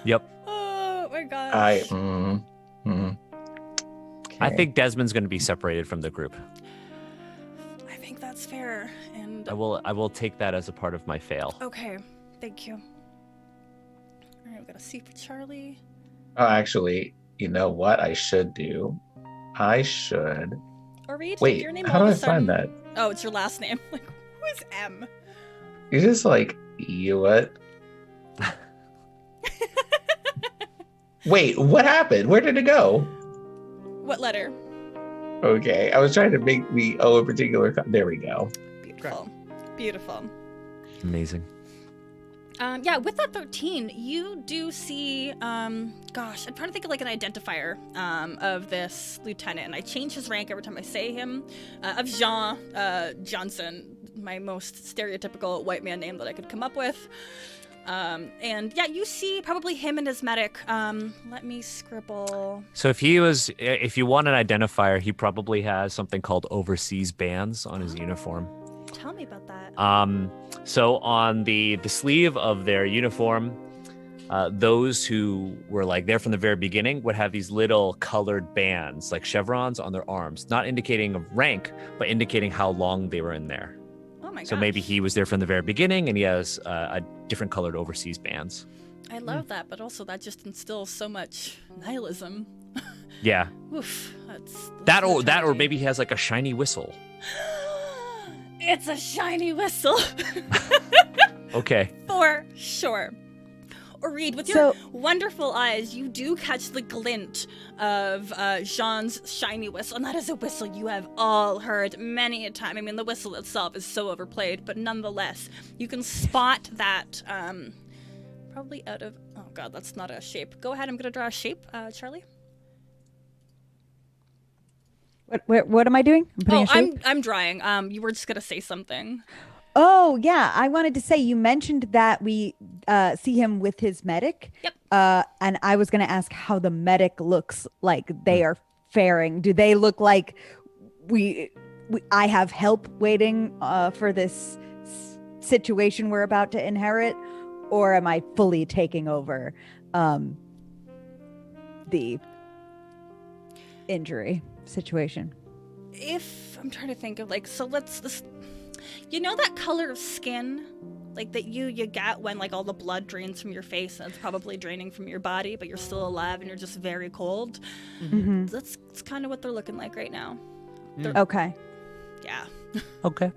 Yep. Oh my gosh. I think Desmond's going to be separated from the group. I think that's fair. And I will take that as a part of my fail. okay, thank you. All right, we got a C for Charlie. Oh, actually, you know what I should do? I should. Or read Wait, your name. how all do of I a sudden. find that? Oh, it's your last name. Like, who is M? You're just like, you what? Wait, what happened? Where did it go? What letter? Okay, I was trying to make me a particular. There we go. Beautiful. Beautiful. Amazing. Yeah, with that 13, you do see, gosh, I'm trying to think of like an identifier of this lieutenant, and I change his rank every time I say him, of Jean Johnson, my most stereotypical white man name that I could come up with. And yeah, you see probably him and his medic. Let me scribble. So if you want an identifier, he probably has something called overseas bands on his uniform. Tell me about that. So on the sleeve of their uniform, those who were like there from the very beginning would have these little colored bands, like chevrons on their arms, not indicating a rank, but indicating how long they were in there. Oh my gosh. So maybe he was there from the very beginning and he has a different colored overseas bands. I love that, but also that just instills so much nihilism. Yeah. Oof. That's That a or tragedy. maybe he has like a shiny whistle. It's a shiny whistle. Okay. For sure. Or Reed, with your wonderful eyes, you do catch the glint of Jean's shiny whistle, and that is a whistle you have all heard many a time. I mean, the whistle itself is so overplayed, but nonetheless, you can spot that probably out of... Oh god, that's not a shape. Go ahead, I'm going to draw a shape, Charlie. What am I doing? I'm putting a shape? I'm drawing. You were just going to say something. Oh, yeah. I wanted to say, you mentioned that we see him with his medic. Yep. And I was going to ask how the medic looks like they are faring. Do they look like I have help waiting for this situation we're about to inherit? Or am I fully taking over the injury situation? If I'm trying to think of you know that color of skin, like that you get when like all the blood drains from your face and it's probably draining from your body, but you're still alive and you're just very cold. Mm-hmm. That's kind of what they're looking like right now. Okay. Yeah. Okay,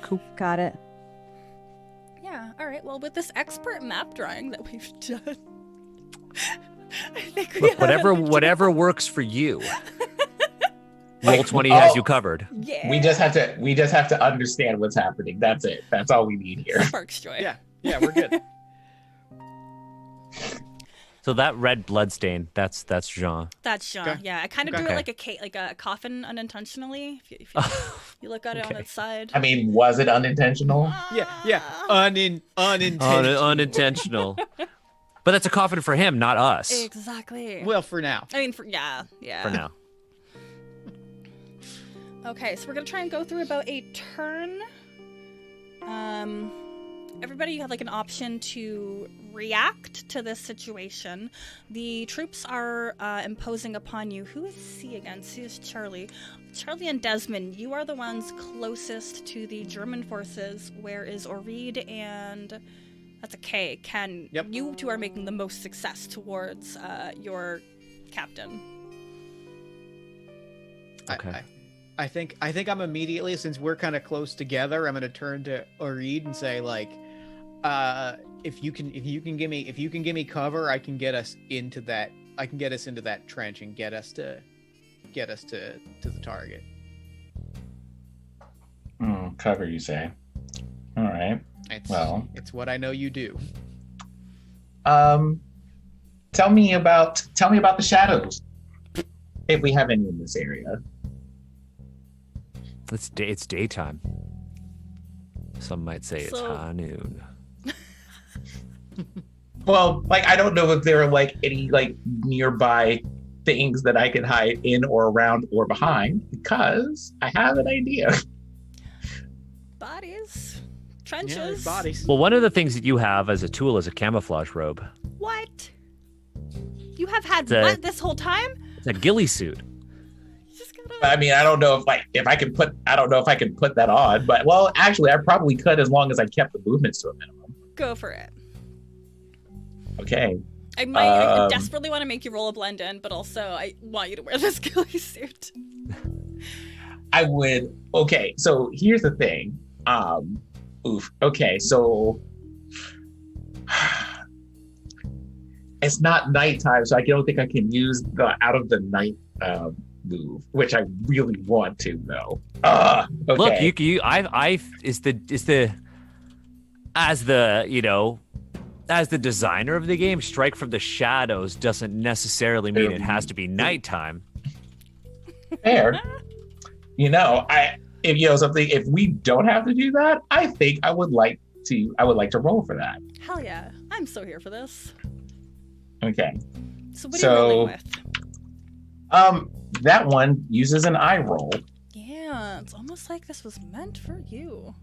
cool. Got it. Yeah. All right. Well, with this expert map drawing that we've done, I think we Look, have whatever works for you. Roll20 has you covered. Yeah. We just have to understand what's happening. That's it. That's all we need here. Sparks joy. Yeah, we're good. So that red blood stain, that's Jean. That's Jean. Okay. Yeah. I kind of Okay. drew it like a coffin unintentionally. If you look at it on Okay. its side. I mean, was it unintentional? Yeah. Unintentional. Unintentional. But that's a coffin for him, not us. Exactly. Well, for now. I mean, for now. Okay, so we're gonna try and go through about a turn. Everybody, you have like an option to react to this situation. The troops are imposing upon you. Who is C again? C is Charlie. Charlie and Desmond, you are the ones closest to the German forces. Where is Oreed and... That's a K. Ken, Yep. you two are making the most success towards your captain. Okay. I think I'm immediately, since we're kind of close together, I'm gonna turn to Oreed and say, like, if you can give me cover, I can get us into that. I can get us into that trench and get us to the target. Cover, you say? All right. It's what I know you do. Tell me about the shadows, if we have any in this area. It's daytime. Some might say it's So- high noon. Well, like, I don't know if there are like any like nearby things that I can hide in or around or behind, because I have an idea. Bodies, Yeah, trenches. there's bodies. Well, one of the things that you have as a tool is a camouflage robe. What? You have had It's a- what this whole time? It's a ghillie suit. You just gotta. I mean, I don't know if I can put that on, but well, actually, I probably could, as long as I kept the movements to a minimum. Go for it. Okay. I desperately want to make you roll a blend in, but also I want you to wear this ghillie suit. I would. Okay, so here's the thing. Okay, so it's not nighttime, so I don't think I can use the out of the night move, which I really want to, though. Okay. Look, as the designer of the game, strike from the shadows doesn't necessarily mean it has to be nighttime. Fair. If we don't have to do that, I think I would like to roll for that. Hell yeah. I'm so here for this. Okay. So what are you rolling with? That one uses an eye roll. Yeah, it's almost like this was meant for you.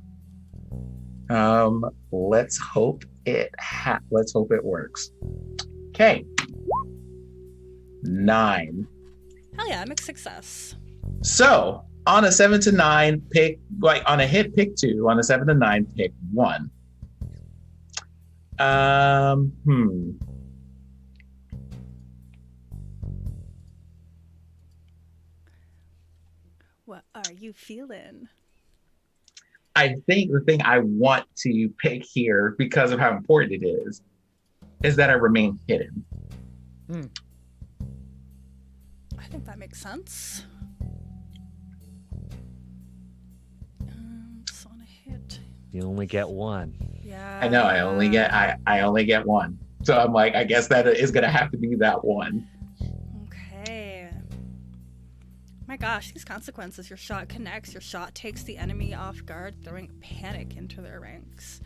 Let's hope it works. Okay. 9. Hell yeah, mixed success. So on a 7 to 9, pick, like on a hit, pick 2. On a 7 to 9, pick 1. What are you feeling? I think the thing I want to pick here, because of how important it is that I remain hidden. I think that makes sense. So on a hit. You only get one. Yeah. I know I only get 1. So I'm like, I guess that is gonna have to be that one. Okay. My gosh, these consequences. Your shot connects. Your shot takes the enemy off guard, throwing panic into their ranks.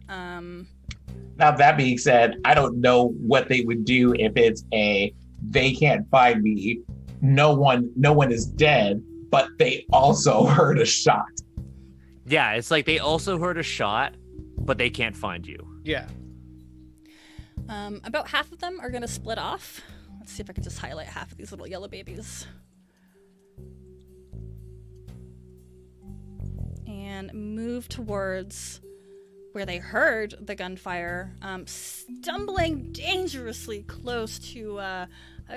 Now, that being said, I don't know what they would do if it's they can't find me, no one is dead, but they also heard a shot. Yeah, it's like they also heard a shot, but they can't find you. Yeah. About half of them are going to split off. Let's see if I can just highlight half of these little yellow babies. And move towards where they heard the gunfire, stumbling dangerously close to a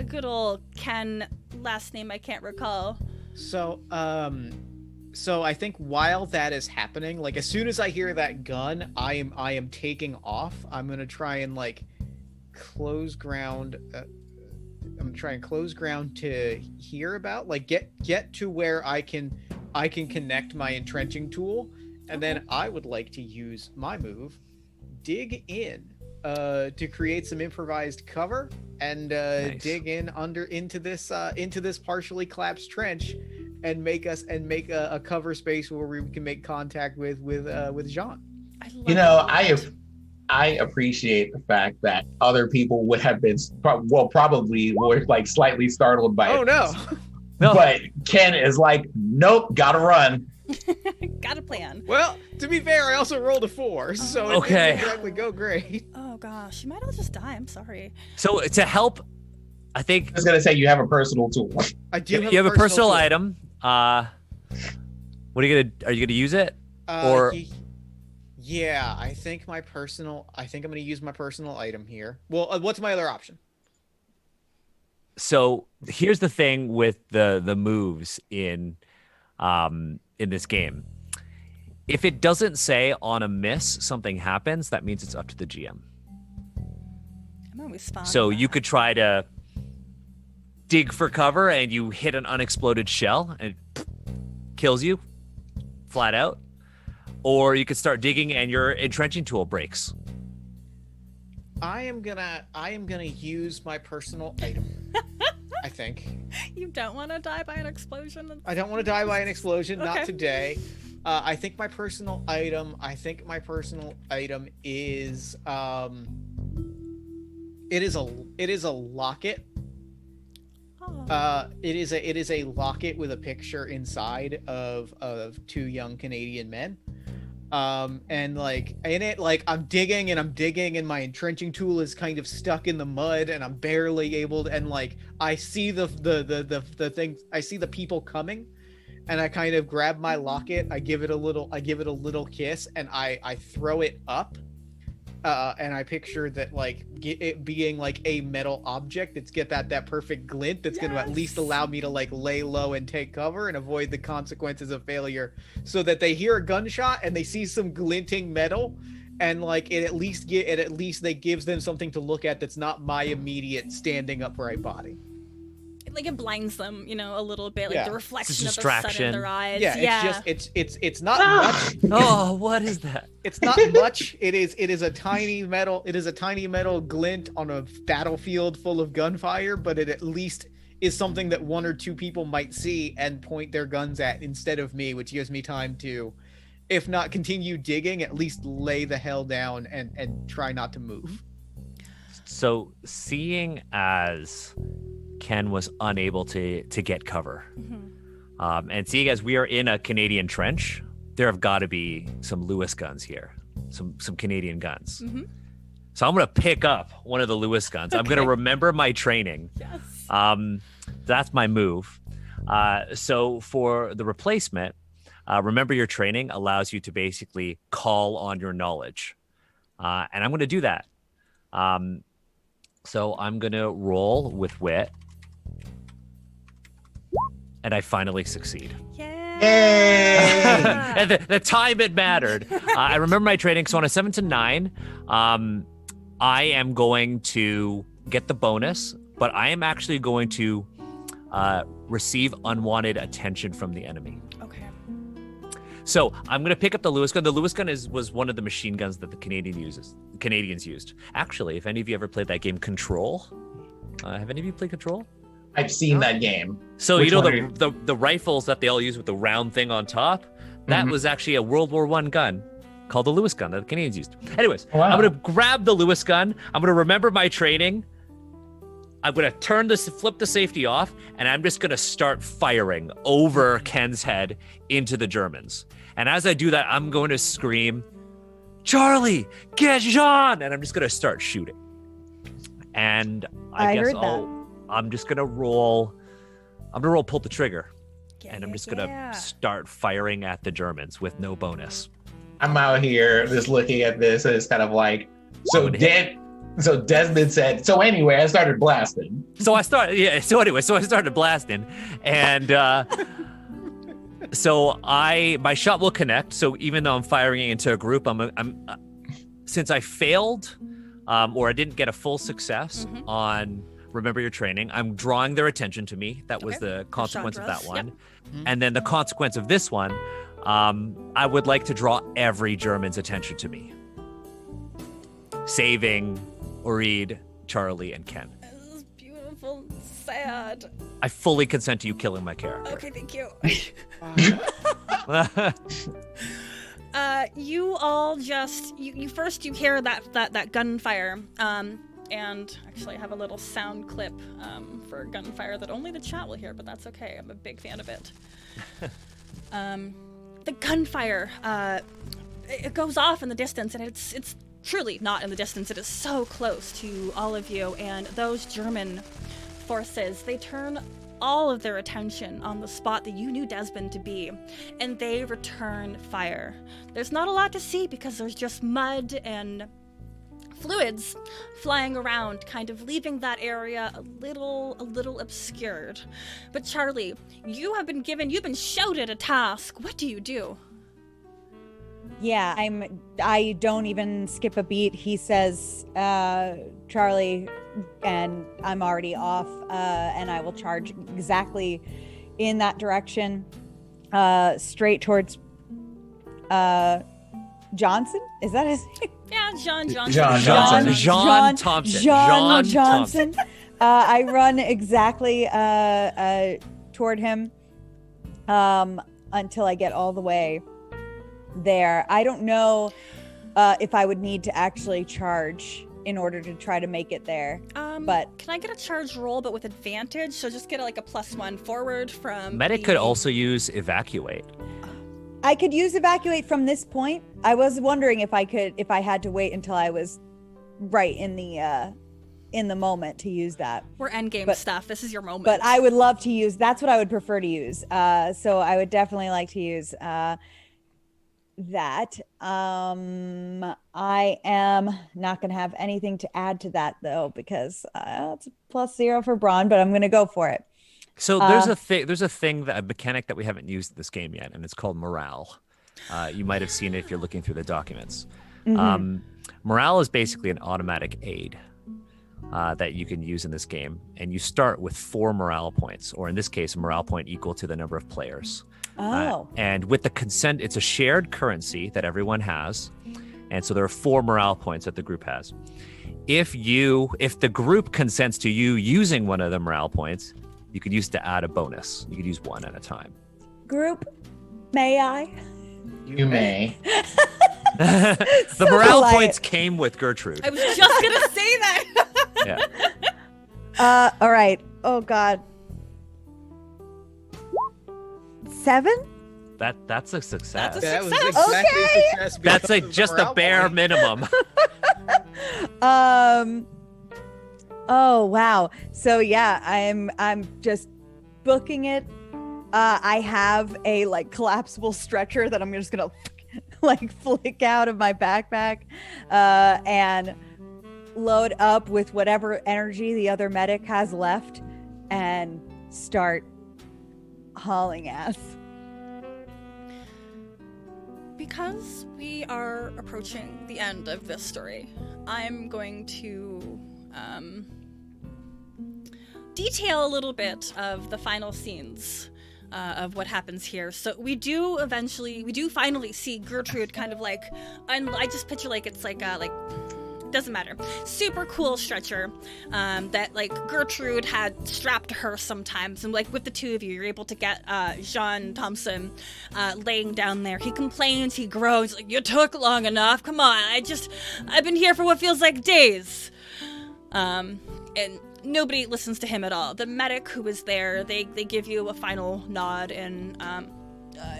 good old Ken, last name I can't recall. So I think while that is happening, like as soon as I hear that gun, I am taking off. I'm gonna try and like close ground. I'm trying close ground to hear about, like get to where I can connect my entrenching tool, and then I would like to use my move, dig in, to create some improvised cover and Nice. dig in into this partially collapsed trench, and make a cover space where we can make contact with Jean. I love that. I appreciate the fact that other people would have been probably were like slightly startled by it. Oh no. No. But Ken is like, nope, gotta run. Got a plan. Well, to be fair, I also rolled a 4, so it Okay. didn't exactly go great. Oh gosh, you might all just die. I'm sorry. So to help, I think I was gonna say you have a personal tool. I do. you have a personal tool. item. What are you gonna use it? Or- Yeah, I think I'm gonna use my personal item here. Well, what's my other option? So here's the thing with the moves in this game. If it doesn't say on a miss something happens, that means it's up to the GM. I'm always fond So of you that. could try to dig for cover and you hit an unexploded shell and it kills you flat out. Or you could start digging and your entrenching tool breaks. I am gonna use my personal item. I think. You don't want to die by an explosion? I don't want to die by an explosion, Okay. not today. I think my personal item is it is a locket. Oh. It is a locket with a picture inside of two young Canadian men. And like in it, like I'm digging and my entrenching tool is kind of stuck in the mud and I'm barely able to, and like I see the thing, I see the people coming, and I kind of grab my locket, I give it a little kiss, and I throw it up. And I picture that like it being like a metal object that's get that perfect glint that's going to at least allow me to like lay low and take cover and avoid the consequences of failure, so that they hear a gunshot and they see some glinting metal, and like it at least they gives them something to look at that's not my immediate standing upright body. Like it blinds them, you know, a little bit, like Yeah. the reflection It's of a the sun distraction. in their eyes. Yeah, it's not much. Oh, what is that? It's not much. It is a tiny metal glint on a battlefield full of gunfire, but it at least is something that one or two people might see and point their guns at instead of me, which gives me time to, if not continue digging, at least lay the hell down and try not to move. So seeing as Ken was unable to get cover, and seeing as we are in a Canadian trench, there have got to be some Lewis guns here, some Canadian guns. So I'm gonna pick up one of the Lewis guns. I'm gonna remember my training. Yes. That's my move. So for the replacement, remember your training allows you to basically call on your knowledge, and I'm gonna do that. So I'm gonna roll with wit, and I finally succeed. Yeah. Yay! And the time it mattered. I remember my training. So on a 7 to 9, I am going to get the bonus, but I am actually going to receive unwanted attention from the enemy. Okay. So I'm going to pick up the Lewis gun. The Lewis gun was one of the machine guns that the Canadians used. Actually, if any of you ever played that game Control, have any of you played Control? I've seen that game. So Which you know one are the rifles that they all use with the round thing on top? That was actually a World War I gun called the Lewis gun that the Canadians used. Anyways, Wow. I'm going to grab the Lewis gun. I'm going to remember my training. I'm going to flip the safety off, and I'm just going to start firing over Ken's head into the Germans. And as I do that, I'm going to scream, "Charlie, get Jean!" And I'm just going to start shooting. And I guess heard that. I'm just going to roll. I'm going to roll pull the trigger. Yeah, And I'm just yeah. going to start firing at the Germans with no bonus. I'm out here just looking at this, and it's kind of like, so Desmond said, so anyway, I started blasting. So I started blasting, and so my shot will connect. So even though I'm firing into a group, I'm since I failed, or I didn't get a full success on remember your training, I'm drawing their attention to me. That was Okay. the consequence of that Chandras, one, yep. and then the consequence of this one, I would like to draw every German's attention to me, saving Oreed, Charlie, and Ken. This is beautiful, sad. I fully consent to you killing my character. Okay, thank you. Wow. You all just you first you hear that gunfire. And actually I have a little sound clip for gunfire that only the chat will hear, but that's okay. I'm a big fan of it. The gunfire, it goes off in the distance, and it's truly not in the distance. It is so close to all of you, and those German forces, they turn all of their attention on the spot that you knew Desmond to be, and they return fire. There's not a lot to see because there's just mud and fluids flying around, kind of leaving that area a little obscured. But Charlie, you've been shouted a task. What do you do? Yeah, I don't even skip a beat. He says, Charlie, and I'm already off, and I will charge exactly in that direction, straight towards Johnson? Is that his name? Yeah, John Johnson. John Thompson. John Johnson. I run exactly toward him until I get all the way there. I don't know if I would need to actually charge in order to try to make it there. But can I get a charge roll, but with advantage? So just get like a +1 forward from. Medic could also use evacuate. I could use evacuate from this point. I was wondering if I had to wait until I was right in the moment to use that. We're endgame stuff. This is your moment. But I would love to use. That's what I would prefer to use. So I would definitely like to use that. I am not going to have anything to add to that though, because it's a +0 for Braun, but I'm going to go for it. So there's a mechanic that we haven't used in this game yet, and it's called morale. You might have seen it if you're looking through the documents. Mm-hmm. Morale is basically an automatic aid that you can use in this game, and you start with 4 morale points, or in this case, a morale point equal to the number of players. And with the consent, it's a shared currency that everyone has, and so there are 4 morale points that the group has. If the group consents to you using one of the morale points, you could use to add a bonus. You could use 1 at a time. Group, may I? You may. The So morale polite. points came with Gertrude. I was just gonna say that. Yeah. All right. Oh God. 7? That's a success. That's a That was success. exactly a success. That's because of the just a morale bare point. minimum. Oh wow. So yeah, I'm just booking it. I have a like collapsible stretcher that I'm just gonna like flick out of my backpack and load up with whatever energy the other medic has left and start hauling ass. Because we are approaching the end of this story, I'm going to detail a little bit of the final scenes of what happens here. So we do finally see Gertrude kind of like, and I just picture like it's like doesn't matter, super cool stretcher that like Gertrude had strapped to her sometimes, and like with the two of you, you're able to get Jean Thompson laying down there. He complains, he groans, like, you took long enough, come on, I've been here for what feels like days. And nobody listens to him at all. The medic who is there, they give you a final nod and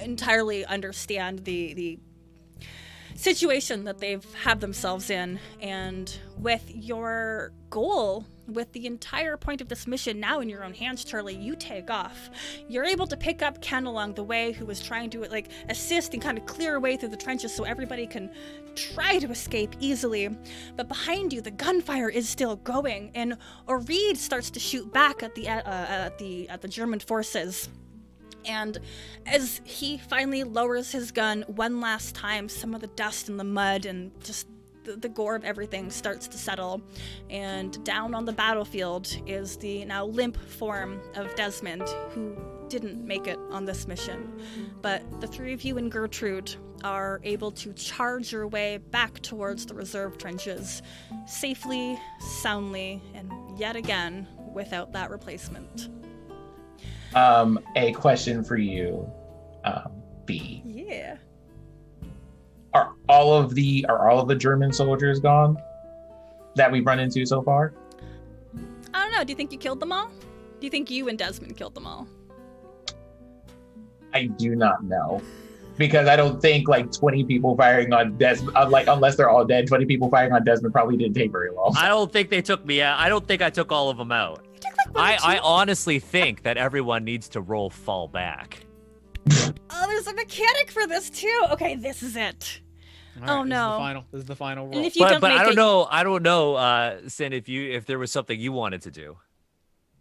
entirely understand the situation that they've had themselves in. And with your goal, with the entire point of this mission now in your own hands, Charlie, you take off. You're able to pick up Ken along the way, who was trying to like assist and kind of clear a way through the trenches so everybody can try to escape easily. But behind you, the gunfire is still going, and Oreed starts to shoot back at the German forces. And as he finally lowers his gun one last time, some of the dust and the mud and just the gore of everything starts to settle. And down on the battlefield is the now limp form of Desmond, who didn't make it on this mission. But the three of you and Gertrude are able to charge your way back towards the reserve trenches, safely, soundly, and yet again, without that replacement. A question for you, B. Yeah. Are all of the German soldiers gone that we've run into so far? I don't know. Do you think you killed them all? Do you think you and Desmond killed them all? I do not know, because I don't think like 20 people firing on Desmond, like unless they're all dead, 20 people firing on Desmond probably didn't take very long. I don't think they took me out. I don't think I took all of them out. You took like one or two. I honestly think that everyone needs to roll fall back. Oh, there's a mechanic for this too. Okay, this is it. Oh, no. This is the final roll. And if you don't But make I don't it, know. I don't know, Sin, if there was something you wanted to do.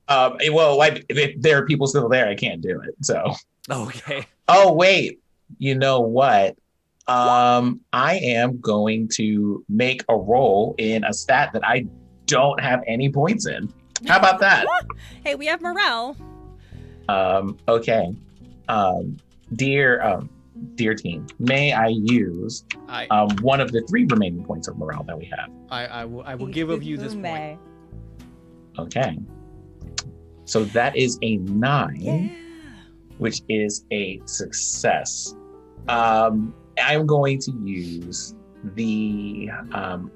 Well, like if there are people still there, I can't do it. So. Okay. Oh wait, you know what? I am going to make a roll in a stat that I don't have any points in. How about that? hey, we have morale. Okay. Dear team, may I use one of the 3 remaining points of morale that we have? I will give of you this point. Okay. So that is a 9, Yeah. which is a success. I'm going to use the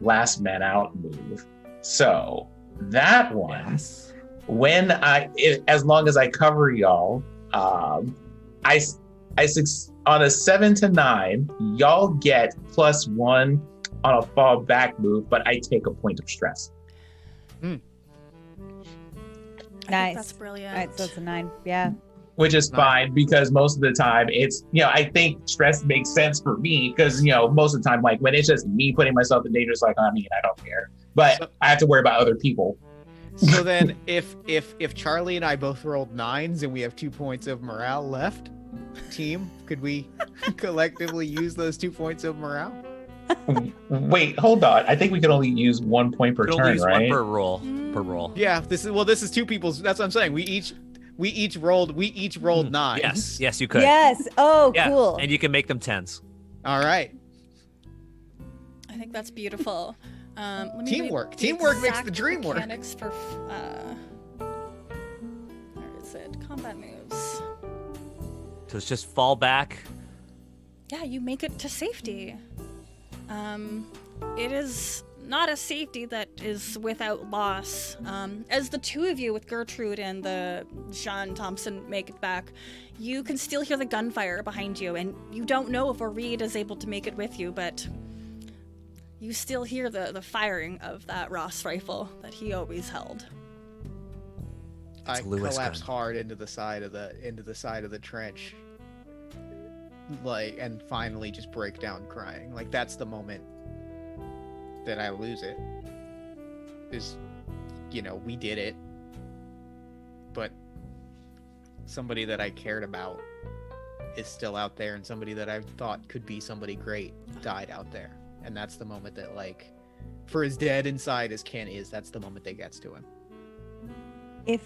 last man out move. So that one, as long as I cover y'all, on a 7 to 9, y'all get +1 on a fall back move, but I take a point of stress. Nice. That's brilliant. All right, so it's a 9. Yeah. Which is fine because most of the time it's, I think stress makes sense for me because, most of the time, like when it's just me putting myself in danger, it's like, I don't care. But I have to worry about other people. So then if Charlie and I both rolled 9s and we have 2 points of morale left, team, could we collectively use those 2 points of morale? Wait, hold on. I think we can only use 1 point per turn, use right? one per roll. Per roll. Yeah, this is 2 people's. That's what I'm saying. We each rolled 9. Yes, you could. Yes. Oh, Yeah, cool. and you can make them 10s. All right. I think that's beautiful. Let me Teamwork. read Teamwork makes exact the dream work. Mechanics for where is it? Combat moves. So it's just fall back. Yeah, you make it to safety. It is not a safety that is without loss. As the 2 of you with Gertrude and the Sean Thompson make it back, you can still hear the gunfire behind you, and you don't know if Reed is able to make it with you, but you still hear the firing of that Ross rifle that he always held. I Lewis collapse gun. hard into the side of the trench, and finally just break down crying. Like that's the moment that I lose it. Is, we did it, but somebody that I cared about is still out there, and somebody that I thought could be somebody great died out there, and that's the moment that, for as dead inside as Ken is, that's the moment that gets to him. If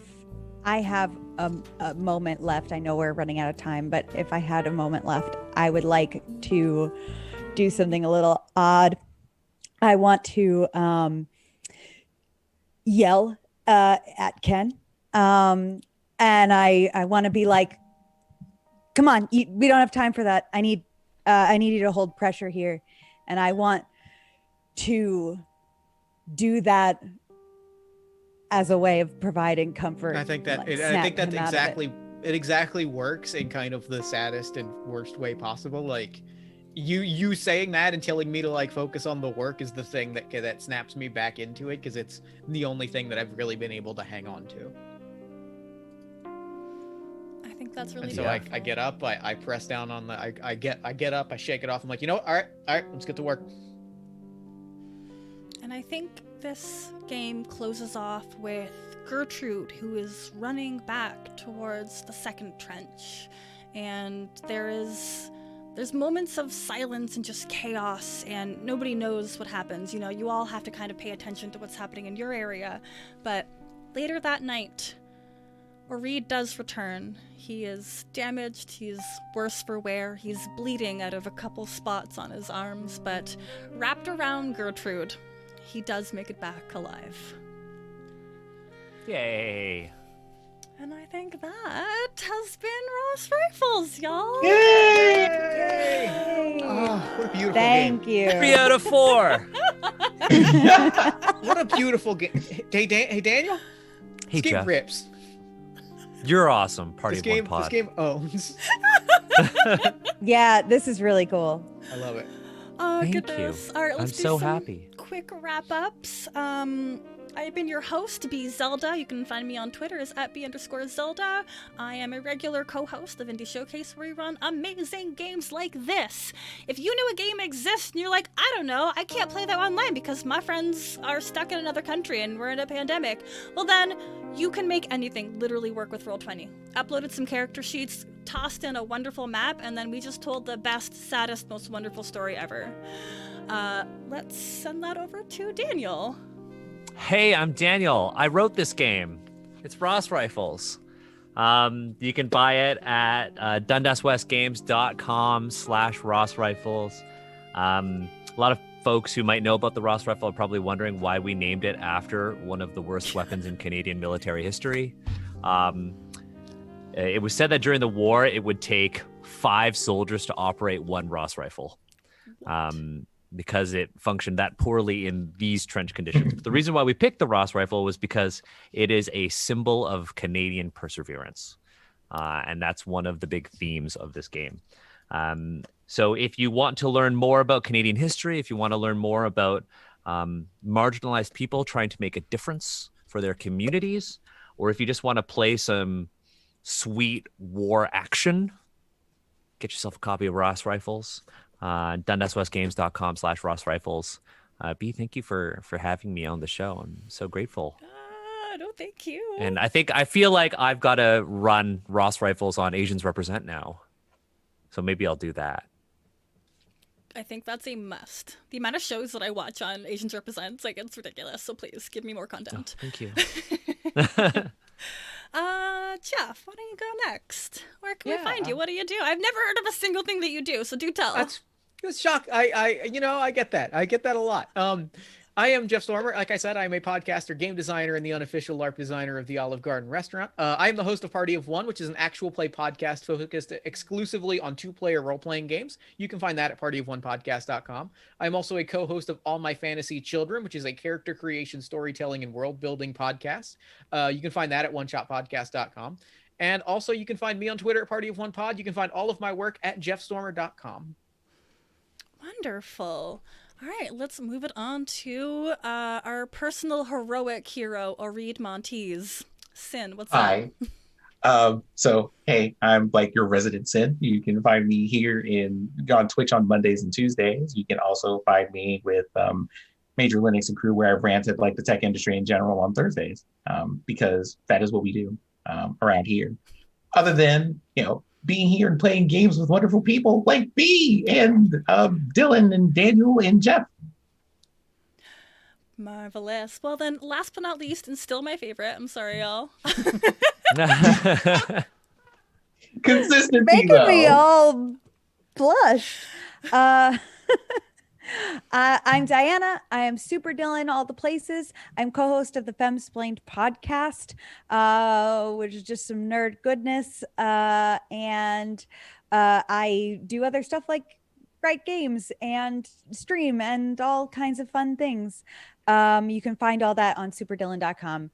I have a moment left, I know we're running out of time, but if I had a moment left, I would like to do something a little odd. I want to yell at Ken, and I want to be like, "Come on, we don't have time for that. I need you to hold pressure here," and I want to do that as a way of providing comfort. I think that like, it exactly works in kind of the saddest and worst way possible. Like you saying that and telling me to focus on the work is the thing that snaps me back into it, because it's the only thing that I've really been able to hang on to. I think that's really And so beautiful. I get up, I press down on the I get up, I shake it off. I'm like, all right, let's get to work. And I think this game closes off with Gertrude, who is running back towards the second trench. And there's moments of silence and just chaos, and nobody knows what happens. You all have to kind of pay attention to what's happening in your area. But later that night, Reed does return. He is damaged, he's worse for wear, he's bleeding out of a couple spots on his arms, but wrapped around Gertrude, he does make it back alive. Yay. And I think that has been Ross Rifles, y'all. Yay! Oh, what a beautiful Thank game. you. 3 out of 4. What a beautiful game. Hey, Daniel. Hey, This game Jeff. rips. You're awesome. Party This of one pod. game owns. Yeah, this is really cool. I love it. Oh, Thank goodness. you. All right, I'm let's do so some happy. quick wrap-ups. I've been your host, B Zelda. You can find me on Twitter as @B_Zelda. I am a regular co-host of Indie Showcase where we run amazing games like this. If you knew a game exists and you're like, I don't know, I can't play that online because my friends are stuck in another country and we're in a pandemic, well then, you can make anything literally work with Roll20. Uploaded some character sheets, tossed in a wonderful map, and then we just told the best, saddest, most wonderful story ever. Let's send that over to Daniel. Hey, I'm Daniel. I wrote this game. It's Ross Rifles. You can buy it at dundaswestgames.com/Ross Rifles. A lot of folks who might know about the Ross Rifle are probably wondering why we named it after one of the worst weapons in Canadian military history. It was said that during the war, it would take 5 soldiers to operate one Ross Rifle. Because it functioned that poorly in these trench conditions. But the reason why we picked the Ross Rifle was because it is a symbol of Canadian perseverance. And that's one of the big themes of this game. So if you want to learn more about Canadian history, if you want to learn more about marginalized people trying to make a difference for their communities, or if you just want to play some sweet war action, get yourself a copy of Ross Rifles. DundasWestGames.com/Ross Rifles. B, thank you for having me on the show. I'm so grateful. No, thank you. And I feel like I've got to run Ross Rifles on Asians Represent now. So maybe I'll do that. I think that's a must. The amount of shows that I watch on Asians Represents, like, it's ridiculous. So please give me more content. Oh, thank you. Jeff, why don't you go next? Where can we find you? What do you do? I've never heard of a single thing that you do, so do tell. It's shock. I get that. I get that a lot. I am Jeff Stormer. Like I said, I'm a podcaster, game designer, and the unofficial LARP designer of the Olive Garden restaurant. I am the host of Party of One, which is an actual play podcast focused exclusively on 2-player role-playing games. You can find that at partyofonepodcast.com. I'm also a co-host of All My Fantasy Children, which is a character creation, storytelling, and world-building podcast. You can find that at oneshotpodcast.com. And also, you can find me on Twitter at Party of One Pod. You can find all of my work at jeffstormer.com. Wonderful. All right, let's move it on to our personal heroic hero, Oreed Montees. Sin, what's Hi. So, hey, I'm like your resident Sin. You can find me here on Twitch on Mondays and Tuesdays. You can also find me with Major Linux and Crew, where I've ranted like the tech industry in general on Thursdays, because that is what we do around here. Other than, being here and playing games with wonderful people like B and Dylan and Daniel and Jeff. Marvelous. Well then, last but not least, and still my favorite, I'm sorry, y'all. Consistency, Making me all blush. I'm Diana. I am Super Dylan, all the places. I'm co-host of the Femsplained podcast, which is just some nerd goodness. And I do other stuff like write games and stream and all kinds of fun things. You can find all that on superdylan.com.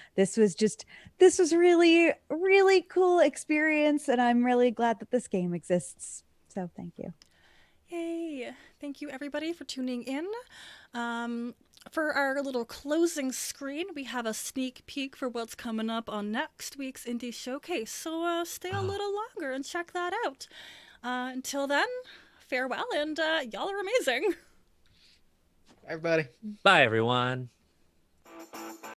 This was really, really cool experience. And I'm really glad that this game exists. So thank you. Yay. Thank you, everybody, for tuning in. For our little closing screen, we have a sneak peek for what's coming up on next week's Indie Showcase. So stay a little longer and check that out. Until then, farewell, and y'all are amazing. Everybody. Bye, everyone.